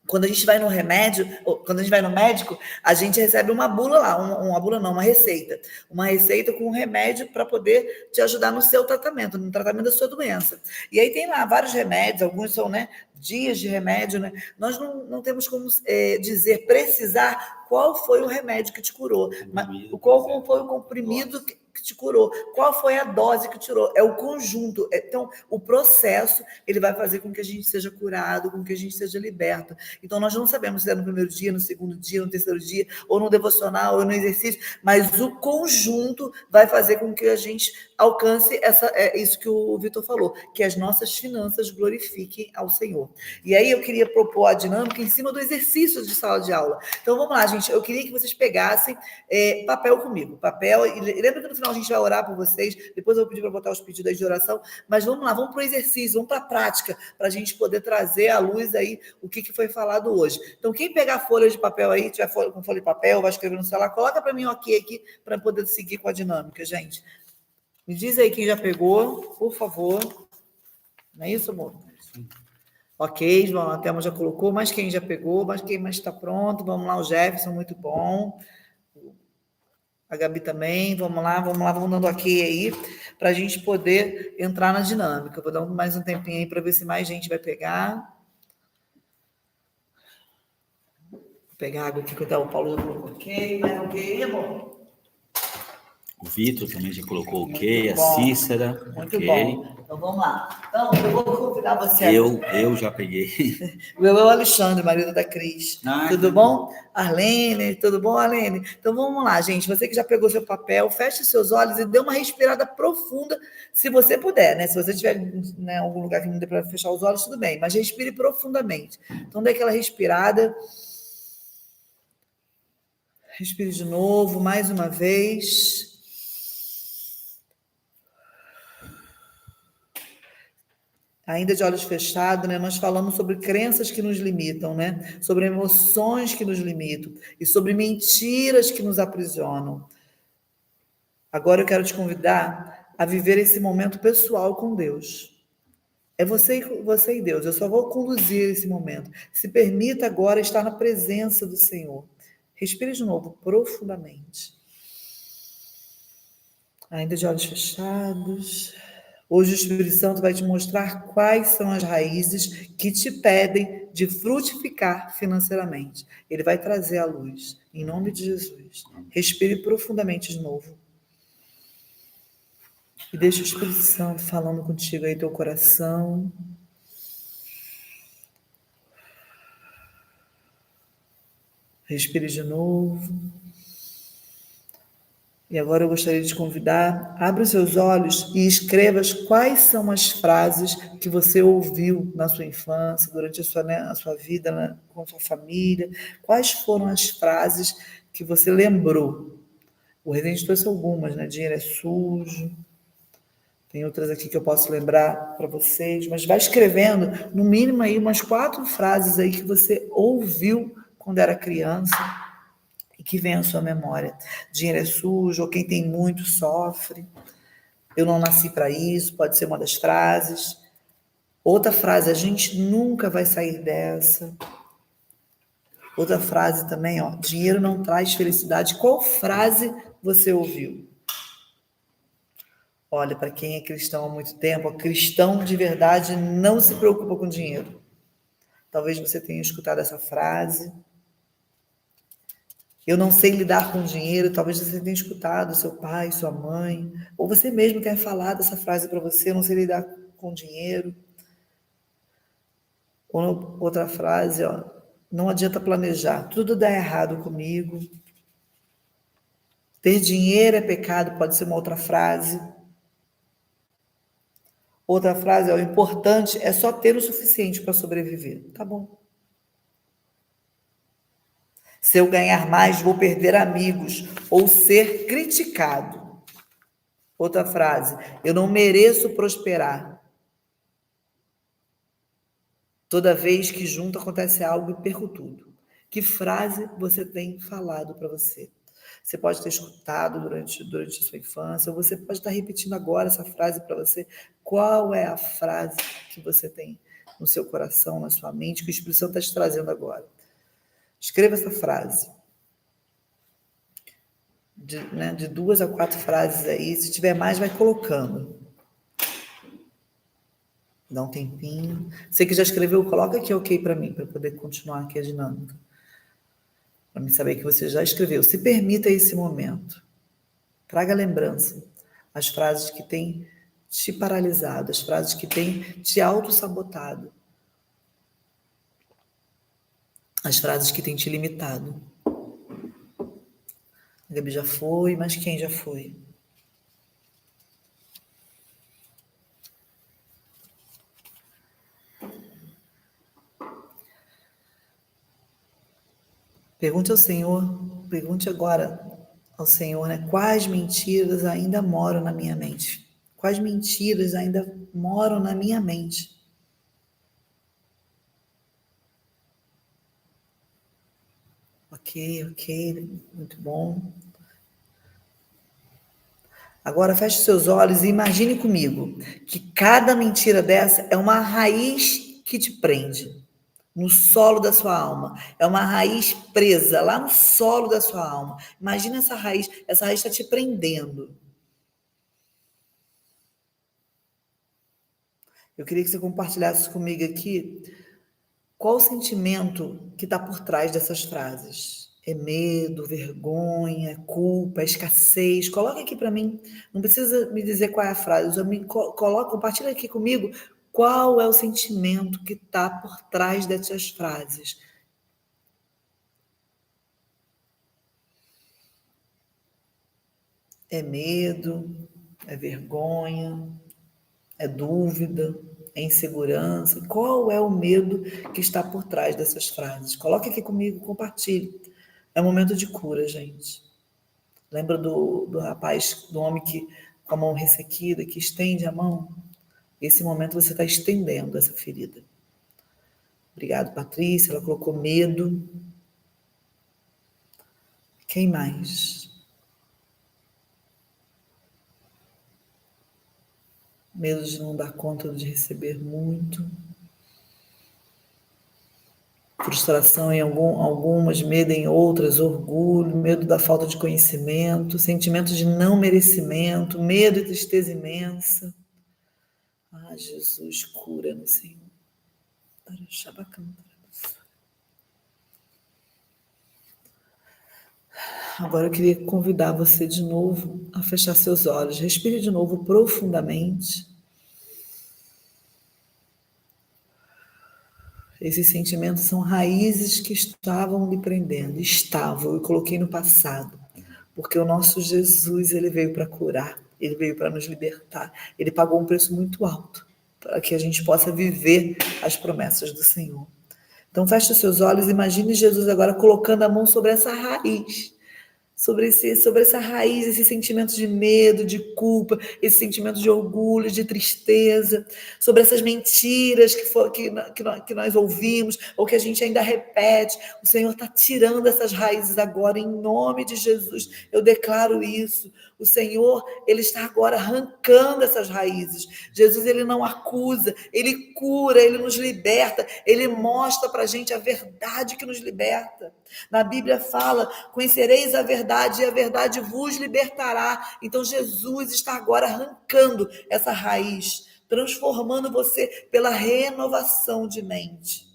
Quando a gente vai no remédio, quando a gente vai no médico, a gente recebe uma bula lá, uma bula não, uma receita com um remédio para poder te ajudar no seu tratamento, no tratamento da sua doença. E aí tem lá vários remédios, alguns são, né, dias de remédio, né? Nós não temos como precisar qual foi o remédio que te curou, mas qual foi o comprimido que te curou, qual foi a dose que tirou, é o conjunto. Então, o processo, ele vai fazer com que a gente seja curado, com que a gente seja liberto. Então, nós não sabemos se é no primeiro dia, no segundo dia, no terceiro dia, ou no devocional, ou no exercício, mas o conjunto vai fazer com que a gente alcance isso que o Vitor falou, que as nossas finanças glorifiquem ao Senhor. E aí eu queria propor a dinâmica em cima do exercício de sala de aula. Então, vamos lá, gente, eu queria que vocês pegassem papel comigo, e lembra que no final a gente vai orar por vocês, depois eu vou pedir para botar os pedidos aí de oração, mas vamos lá, vamos para o exercício, vamos para a prática, para a gente poder trazer à luz aí o que foi falado hoje. Então, quem pegar folha de papel aí, tiver com folha de papel, vai escrever no celular, coloca para mim um ok aqui, para poder seguir com a dinâmica, gente. Me diz aí quem já pegou, por favor. Não é isso, amor? Ok, João, a Thelma já colocou, mas quem já pegou, mas quem mais está pronto? Vamos lá, o Jefferson, muito bom. A Gabi também, vamos lá, vamos dando ok aí, para a gente poder entrar na dinâmica. Eu vou dar mais um tempinho aí para ver se mais gente vai pegar. Vou pegar água aqui, que o Paulo já colocou ok, né? Ok, amor? O Vitor também já colocou ok, a bom. Cícera, Muito ok. bom. Então, vamos lá. Então, eu vou convidar você. Eu já peguei. O meu é o Alexandre, marido da Cris. Tudo bom? Arlene, tudo bom, Arlene? Então, vamos lá, gente. Você que já pegou seu papel, feche seus olhos e dê uma respirada profunda, se você puder, né? Se você tiver em algum lugar que não dê para fechar os olhos, tudo bem. Mas respire profundamente. Então, dê aquela respirada. Respire de novo, mais uma vez. Ainda de olhos fechados, né? Nós falamos sobre crenças que nos limitam, né? Sobre emoções que nos limitam e sobre mentiras que nos aprisionam. Agora eu quero te convidar a viver esse momento pessoal com Deus. É você e Deus. Eu só vou conduzir esse momento. Se permita agora estar na presença do Senhor. Respire de novo, profundamente. Ainda de olhos fechados. Hoje o Espírito Santo vai te mostrar quais são as raízes que te pedem de frutificar financeiramente. Ele vai trazer a luz, em nome de Jesus. Respire profundamente de novo. E deixa o Espírito Santo falando contigo aí, teu coração. Respire de novo. E agora eu gostaria de te convidar, abre os seus olhos e escreva quais são as frases que você ouviu na sua infância, durante a sua vida, né, com a sua família. Quais foram as frases que você lembrou? O Residente trouxe algumas, né? Dinheiro é sujo. Tem outras aqui que eu posso lembrar para vocês, mas vai escrevendo, no mínimo aí, umas 4 frases aí que você ouviu quando era criança, que vem à sua memória. Dinheiro é sujo, ou quem tem muito sofre. Eu não nasci para isso, pode ser uma das frases. Outra frase, a gente nunca vai sair dessa. Outra frase também, ó, dinheiro não traz felicidade. Qual frase você ouviu? Olha, para quem é cristão há muito tempo, cristão de verdade não se preocupa com dinheiro. Talvez você tenha escutado essa frase. Eu não sei lidar com dinheiro, talvez você tenha escutado seu pai, sua mãe, ou você mesmo tenha falado essa frase para você, eu não sei lidar com dinheiro. Ou outra frase, ó, não adianta planejar, tudo dá errado comigo. Ter dinheiro é pecado, pode ser uma outra frase. Outra frase, ó, o importante é só ter o suficiente para sobreviver. Tá bom. Se eu ganhar mais, vou perder amigos ou ser criticado. Outra frase, eu não mereço prosperar. Toda vez que junto acontece algo e perco tudo. Que frase você tem falado para você? Você pode ter escutado durante a sua infância, ou você pode estar repetindo agora essa frase para você. Qual é a frase que você tem no seu coração, na sua mente, que o Espírito Santo está te trazendo agora? Escreva essa frase. De 2 a 4 frases aí. Se tiver mais, vai colocando. Dá um tempinho. Você que já escreveu, coloca aqui ok para mim, para poder continuar aqui a dinâmica. Para mim saber que você já escreveu. Se permita esse momento. Traga lembrança. As frases que têm te paralisado, as frases que têm te auto-sabotado. As frases que têm te limitado. A Gabi já foi, mas quem já foi? Pergunte ao Senhor, pergunte agora ao Senhor, né? Quais mentiras ainda moram na minha mente? Quais mentiras ainda moram na minha mente? Ok, muito bom. Agora feche seus olhos e imagine comigo que cada mentira dessa é uma raiz que te prende no solo da sua alma. É uma raiz presa lá no solo da sua alma. Imagina essa raiz está te prendendo. Eu queria que você compartilhasse comigo aqui qual o sentimento que está por trás dessas frases. É medo, vergonha, culpa, escassez? Coloca aqui para mim. Não precisa me dizer qual é a frase. Compartilha aqui comigo qual é o sentimento que está por trás dessas frases. É medo, é vergonha, é dúvida, é insegurança? Qual é o medo que está por trás dessas frases? Coloque aqui comigo, compartilhe. É um momento de cura, gente. Lembra do rapaz, do homem que com a mão ressequida, que estende a mão? Esse momento você está estendendo essa ferida. Obrigado, Patrícia. Ela colocou medo. Quem mais? Medo de não dar conta de receber muito. Frustração em algumas, medo em outras, orgulho, medo da falta de conhecimento, sentimento de não merecimento, medo e tristeza imensa. Ah, Jesus, cura-me, Senhor. Agora eu queria convidar você de novo a fechar seus olhos. Respire de novo profundamente. Esses sentimentos são raízes que estavam lhe prendendo. Eu coloquei no passado. Porque o nosso Jesus, ele veio para curar. Ele veio para nos libertar. Ele pagou um preço muito alto para que a gente possa viver as promessas do Senhor. Então, feche os seus olhos, imagine Jesus agora colocando a mão sobre essa raiz, sobre essa raiz, esse sentimento de medo, de culpa, esse sentimento de orgulho, de tristeza, sobre essas mentiras que nós ouvimos, ou que a gente ainda repete. O Senhor está tirando essas raízes agora, em nome de Jesus. Eu declaro isso. O Senhor, Ele está agora arrancando essas raízes. Jesus, Ele não acusa, Ele cura, Ele nos liberta, Ele mostra para a gente a verdade que nos liberta. Na Bíblia fala, conhecereis a verdade e a verdade vos libertará. Então Jesus está agora arrancando essa raiz, transformando você pela renovação de mente.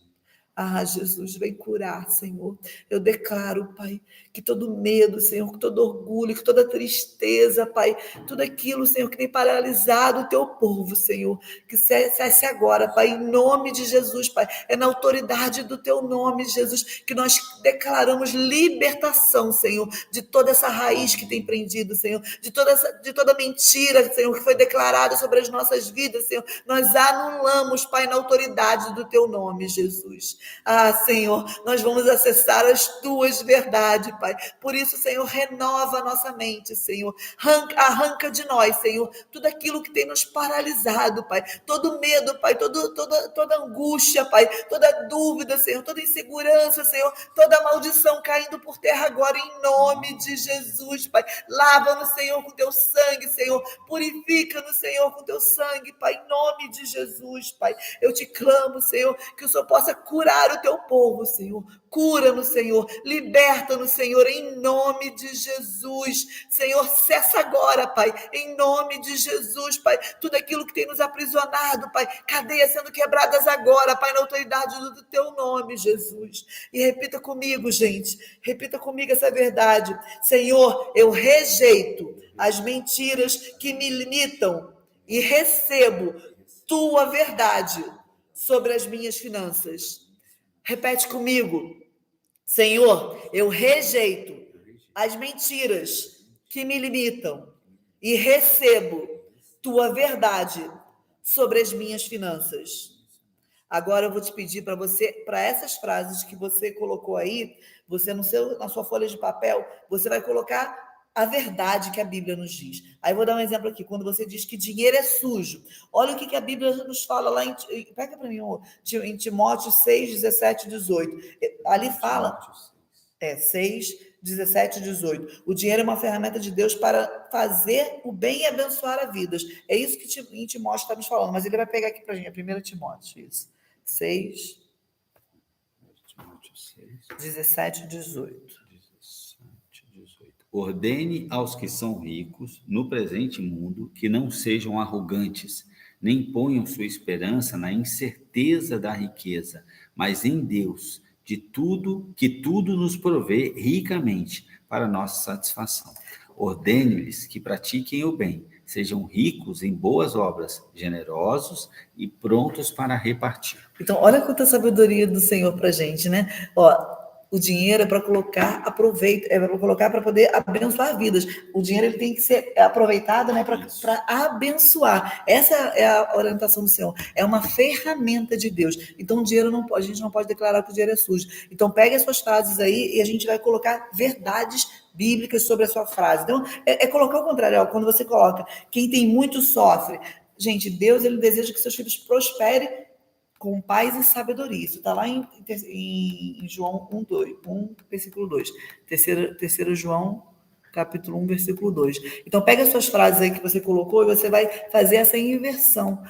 Ah, Jesus, vem curar, Senhor. Eu declaro, Pai, que todo medo, Senhor, que todo orgulho, que toda tristeza, Pai, tudo aquilo, Senhor, que tem paralisado o teu povo, Senhor, que cesse agora, Pai, em nome de Jesus, Pai. É na autoridade do teu nome, Jesus, que nós declaramos libertação, Senhor, de toda essa raiz que tem prendido, Senhor, de toda mentira, Senhor, que foi declarada sobre as nossas vidas, Senhor. Nós anulamos, Pai, na autoridade do teu nome, Jesus. Ah, Senhor, nós vamos acessar as tuas verdades, Pai. Por isso, Senhor, renova a nossa mente, Senhor. Arranca de nós, Senhor, tudo aquilo que tem nos paralisado, Pai. Todo medo, Pai, toda angústia, Pai, toda dúvida, Senhor, toda insegurança, Senhor, toda maldição caindo por terra agora, em nome de Jesus, Pai. Lava-nos, Senhor, com teu sangue, Senhor. Purifica-nos, Senhor, com teu sangue, Pai, em nome de Jesus, Pai. Eu te clamo, Senhor, que o Senhor possa curar o teu povo, Senhor. Cura-nos, Senhor. Liberta-nos, Senhor, em nome de Jesus. Senhor, cessa agora, Pai, em nome de Jesus, Pai. Tudo aquilo que tem nos aprisionado, Pai. Cadeias sendo quebradas agora, Pai, na autoridade do teu nome, Jesus. E repita comigo, gente. Repita comigo essa verdade. Senhor, eu rejeito as mentiras que me limitam e recebo tua verdade sobre as minhas finanças. Repete comigo. Senhor, eu rejeito as mentiras que me limitam e recebo tua verdade sobre as minhas finanças. Agora eu vou te pedir para você, para essas frases que você colocou aí, você na sua folha de papel, você vai colocar a verdade que a Bíblia nos diz. Aí eu vou dar um exemplo aqui, quando você diz que dinheiro é sujo. Olha o que a Bíblia nos fala lá pega para mim, em Timóteo 6, 17 e 18. Ali fala, 6, 17 e 18. O dinheiro é uma ferramenta de Deus para fazer o bem e abençoar a vidas. É isso que em Timóteo está nos falando, mas ele vai pegar aqui para a gente, 1 Timóteo, isso. 6, 17 e 18. Ordene aos que são ricos no presente mundo que não sejam arrogantes, nem ponham sua esperança na incerteza da riqueza, mas em Deus, que tudo nos provê ricamente para nossa satisfação. Ordene-lhes que pratiquem o bem, sejam ricos em boas obras, generosos e prontos para repartir. Então, olha quanta sabedoria do Senhor para a gente, né? O dinheiro é para colocar aproveito, é para colocar para poder abençoar vidas. O dinheiro ele tem que ser aproveitado, né, para abençoar. Essa é a orientação do Senhor. É uma ferramenta de Deus. Então, o dinheiro a gente não pode declarar que o dinheiro é sujo. Então, pegue as suas frases aí e a gente vai colocar verdades bíblicas sobre a sua frase. Então, é colocar o contrário. Quando você coloca, quem tem muito sofre. Gente, Deus ele deseja que seus filhos prosperem com paz e sabedoria. Isso está lá em João 1, versículo 2. Terceiro João, capítulo 1, versículo 2. Então, pega as suas frases aí que você colocou e você vai fazer essa inversão,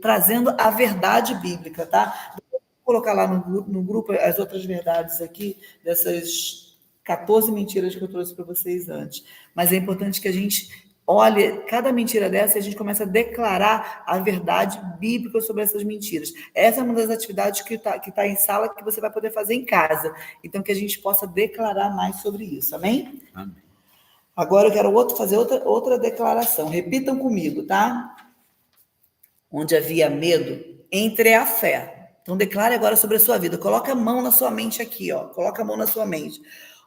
trazendo a verdade bíblica, tá? Vou colocar lá no grupo as outras verdades aqui, dessas 14 mentiras que eu trouxe para vocês antes. Mas é importante que a gente olha cada mentira dessa e a gente começa a declarar a verdade bíblica sobre essas mentiras. Essa é uma das atividades que tá em sala que você vai poder fazer em casa. Então, que a gente possa declarar mais sobre isso. Amém? Amém. Agora eu quero fazer outra declaração. Repitam comigo, tá? Onde havia medo, entre a fé. Então, declare agora sobre a sua vida. Coloca a mão na sua mente aqui, ó. Coloca a mão na sua mente.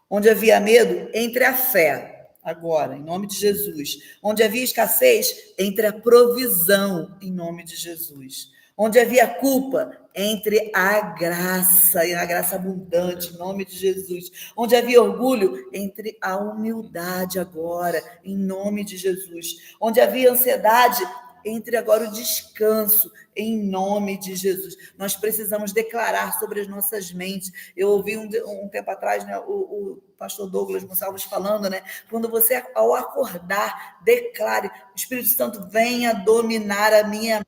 Onde havia medo, entre a fé. Agora, em nome de Jesus. Onde havia escassez, entre a provisão, em nome de Jesus. Onde havia culpa, entre a graça, e a graça abundante, em nome de Jesus. Onde havia orgulho, entre a humildade agora, em nome de Jesus. Onde havia ansiedade, entre agora o descanso, em nome de Jesus. Nós precisamos declarar sobre as nossas mentes. Eu ouvi um tempo atrás, né, o pastor Douglas Gonçalves falando, né, quando você, ao acordar, declare, o Espírito Santo venha dominar a minha mente,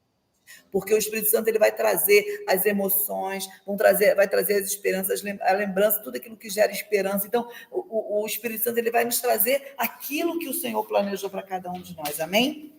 porque o Espírito Santo ele vai trazer as emoções, vai trazer as esperanças, a lembrança, tudo aquilo que gera esperança. Então, o Espírito Santo ele vai nos trazer aquilo que o Senhor planejou para cada um de nós. Amém?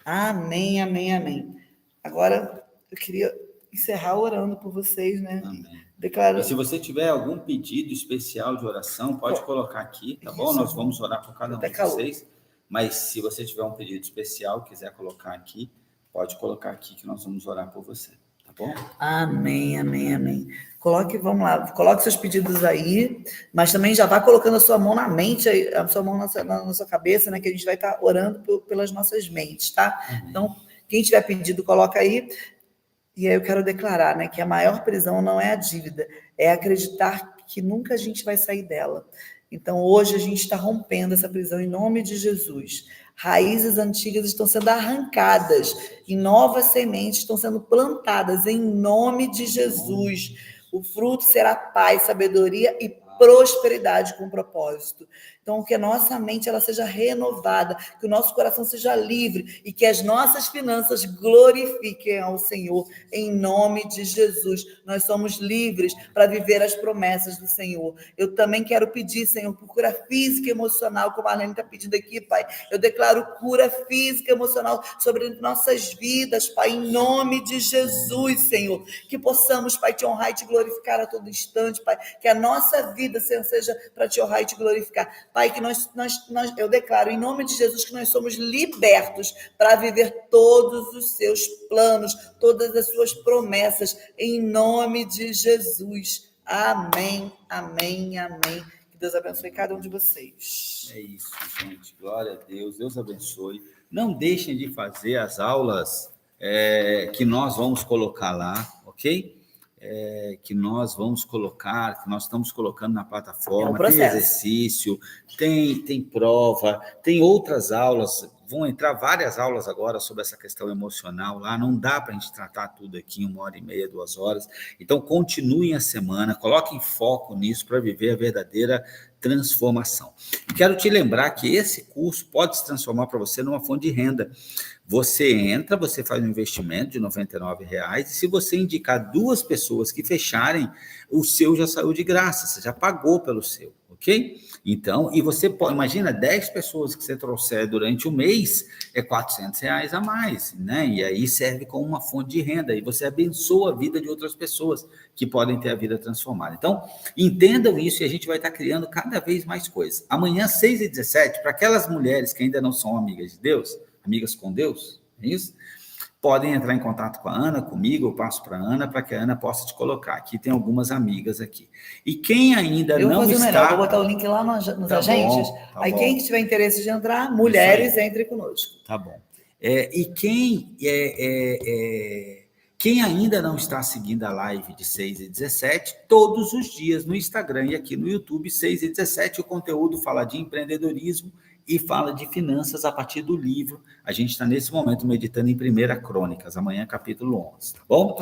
Amém, amém, amém. Agora, eu queria encerrar orando por vocês, né? Amém. Declarando. E se você tiver algum pedido especial de oração, pode colocar aqui, tá bom? Nós vamos orar por cada um de vocês. Mas se você tiver um pedido especial, quiser colocar aqui, pode colocar aqui que nós vamos orar por você, tá bom? Amém, amém, amém. Vamos lá, coloque seus pedidos aí, mas também já vá colocando a sua mão na mente, a sua mão na sua cabeça, né? Que a gente vai estar orando pelas nossas mentes, tá? Amém. Então, quem tiver pedido, coloca aí. E aí eu quero declarar, né, que a maior prisão não é a dívida, é acreditar que nunca a gente vai sair dela. Então, hoje a gente está rompendo essa prisão em nome de Jesus. Raízes antigas estão sendo arrancadas e novas sementes estão sendo plantadas em nome de Jesus. O fruto será paz, sabedoria e prosperidade com propósito. Então, que a nossa mente ela seja renovada, que o nosso coração seja livre e que as nossas finanças glorifiquem ao Senhor, em nome de Jesus. Nós somos livres para viver as promessas do Senhor. Eu também quero pedir, Senhor, por cura física e emocional, como a Arlene está pedindo aqui, Pai. Eu declaro cura física e emocional sobre nossas vidas, Pai, em nome de Jesus, Senhor. Que possamos, Pai, te honrar e te glorificar a todo instante, Pai. Que a nossa vida, Senhor, seja para te honrar e te glorificar. Pai, que eu declaro em nome de Jesus que nós somos libertos para viver todos os seus planos, todas as suas promessas, em nome de Jesus. Amém, amém, amém. Que Deus abençoe cada um de vocês. É isso, gente. Glória a Deus. Deus abençoe. Não deixem de fazer as aulas que nós vamos colocar lá, ok? Que nós vamos colocar, que nós estamos colocando na plataforma, tem exercício, tem prova, tem outras aulas, vão entrar várias aulas agora sobre essa questão emocional lá, não dá para a gente tratar tudo aqui em 1h30, 2 horas, então continuem a semana, coloquem foco nisso para viver a verdadeira transformação. E quero te lembrar que esse curso pode se transformar para você numa fonte de renda. Você entra, você faz um investimento de R$ 99,00 e se você indicar 2 pessoas que fecharem, o seu já saiu de graça, você já pagou pelo seu, ok? Então, e você pode, imagina, 10 pessoas que você trouxer durante o mês, é R$ 400,00 a mais, né? E aí serve como uma fonte de renda, e você abençoa a vida de outras pessoas que podem ter a vida transformada. Então, entendam isso e a gente vai estar criando cada vez mais coisas. Amanhã, 6h17, para aquelas mulheres que ainda não são amigas de Deus, amigas com Deus, é isso? Podem entrar em contato com a Ana, comigo, eu passo para a Ana, para que a Ana possa te colocar. Aqui tem algumas amigas aqui. E quem ainda não está... Eu vou fazer o melhor, vou botar o link lá nos agentes. Aí quem tiver interesse de entrar, mulheres, entre conosco. Tá bom. E quem ainda não está seguindo a live de 6h17, todos os dias no Instagram e aqui no YouTube, 6h17, o conteúdo fala de empreendedorismo e fala de finanças a partir do livro. A gente está, nesse momento, meditando em 1 Crônicas, amanhã, capítulo 11, tá bom?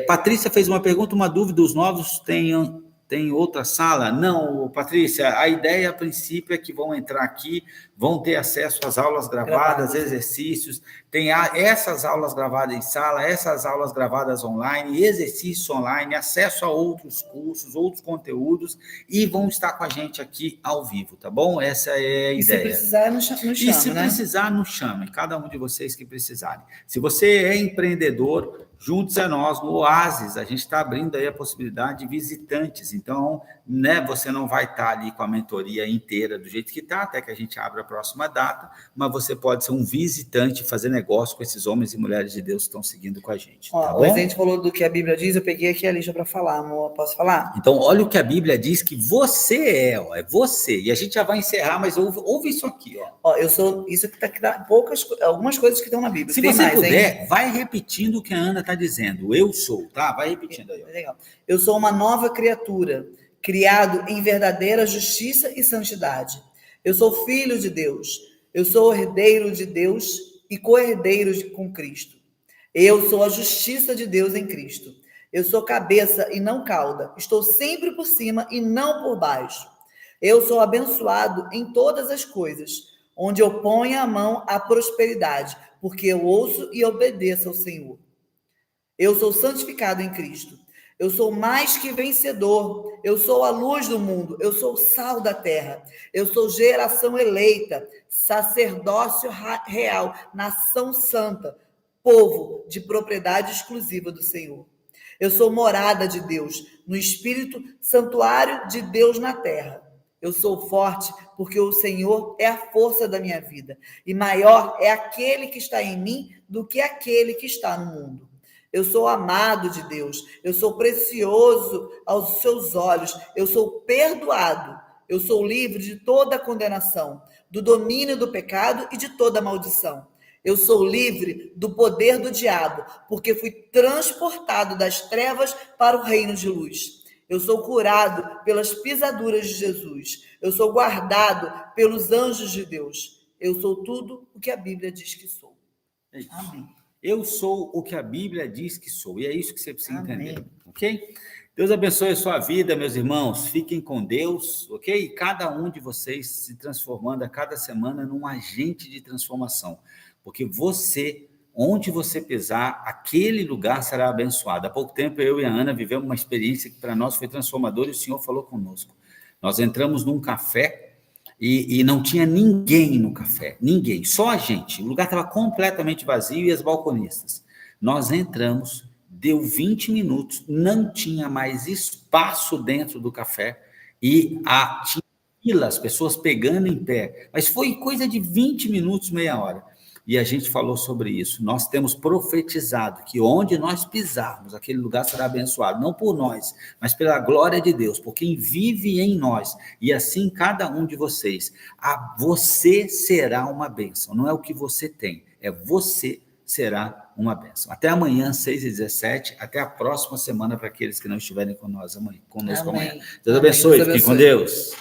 Patrícia fez uma pergunta, uma dúvida, os novos têm outra sala? Não, Patrícia, a ideia, a princípio, é que vão entrar aqui, vão ter acesso às aulas gravadas, exercícios, tem essas aulas gravadas em sala, essas aulas gravadas online, exercício online, acesso a outros cursos, outros conteúdos, e vão estar com a gente aqui ao vivo, tá bom? Essa é a ideia. E se precisar, nos chame, e se precisar, nos chame, cada um de vocês que precisarem. Se você é empreendedor, junte-se a nós no Oasis, a gente está abrindo aí a possibilidade de visitantes, então, né, você não vai estar ali com a mentoria inteira do jeito que está, até que a gente abra a próxima data, mas você pode ser um visitante e fazer negócio com esses homens e mulheres de Deus que estão seguindo com a gente. Tá bom? O presidente falou do que a Bíblia diz, eu peguei aqui a lista para falar, amor, posso falar? Então, olha o que a Bíblia diz que você é você, e a gente já vai encerrar, mas ouve isso aqui, ó. Eu sou, isso que tá algumas coisas que estão na Bíblia. Se você mais, puder, vai repetindo o que a Ana está dizendo, eu sou, tá? Vai repetindo aí. Legal. Eu sou uma nova criatura, criado em verdadeira justiça e santidade. Eu sou filho de Deus. Eu sou herdeiro de Deus e co-herdeiro com Cristo. Eu sou a justiça de Deus em Cristo. Eu sou cabeça e não cauda. Estou sempre por cima e não por baixo. Eu sou abençoado em todas as coisas, onde eu ponho a mão à prosperidade, porque eu ouço e obedeço ao Senhor. Eu sou santificado em Cristo. Eu sou mais que vencedor. Eu sou a luz do mundo. Eu sou o sal da terra. Eu sou geração eleita, sacerdócio real, nação santa, povo de propriedade exclusiva do Senhor. Eu sou morada de Deus, no Espírito, santuário de Deus na terra. Eu sou forte porque o Senhor é a força da minha vida. E maior é aquele que está em mim do que aquele que está no mundo. Eu sou amado de Deus, eu sou precioso aos seus olhos, eu sou perdoado, eu sou livre de toda condenação, do domínio do pecado e de toda maldição. Eu sou livre do poder do diabo, porque fui transportado das trevas para o reino de luz. Eu sou curado pelas pisaduras de Jesus. Eu sou guardado pelos anjos de Deus. Eu sou tudo o que a Bíblia diz que sou. Amém. Eu sou o que a Bíblia diz que sou. E é isso que você precisa entender, ok? Deus abençoe a sua vida, meus irmãos. Fiquem com Deus, ok? E cada um de vocês se transformando a cada semana num agente de transformação. Porque você, onde você pisar, aquele lugar será abençoado. Há pouco tempo, eu e a Ana vivemos uma experiência que para nós foi transformadora e o Senhor falou conosco. Nós entramos num café e não tinha ninguém no café, ninguém, só a gente. O lugar estava completamente vazio e as balconistas. Nós entramos, deu 20 minutos, não tinha mais espaço dentro do café e tinha fila, as pessoas pegando em pé. Mas foi coisa de 20 minutos, meia hora. E a gente falou sobre isso. Nós temos profetizado que onde nós pisarmos, aquele lugar será abençoado, não por nós, mas pela glória de Deus, por quem vive em nós. E assim cada um de vocês. Você será uma bênção. Não é o que você tem, é você será uma bênção. Até amanhã, 6h17. Até a próxima semana para aqueles que não estiverem conosco amanhã. Deus abençoe. Fiquem com Deus.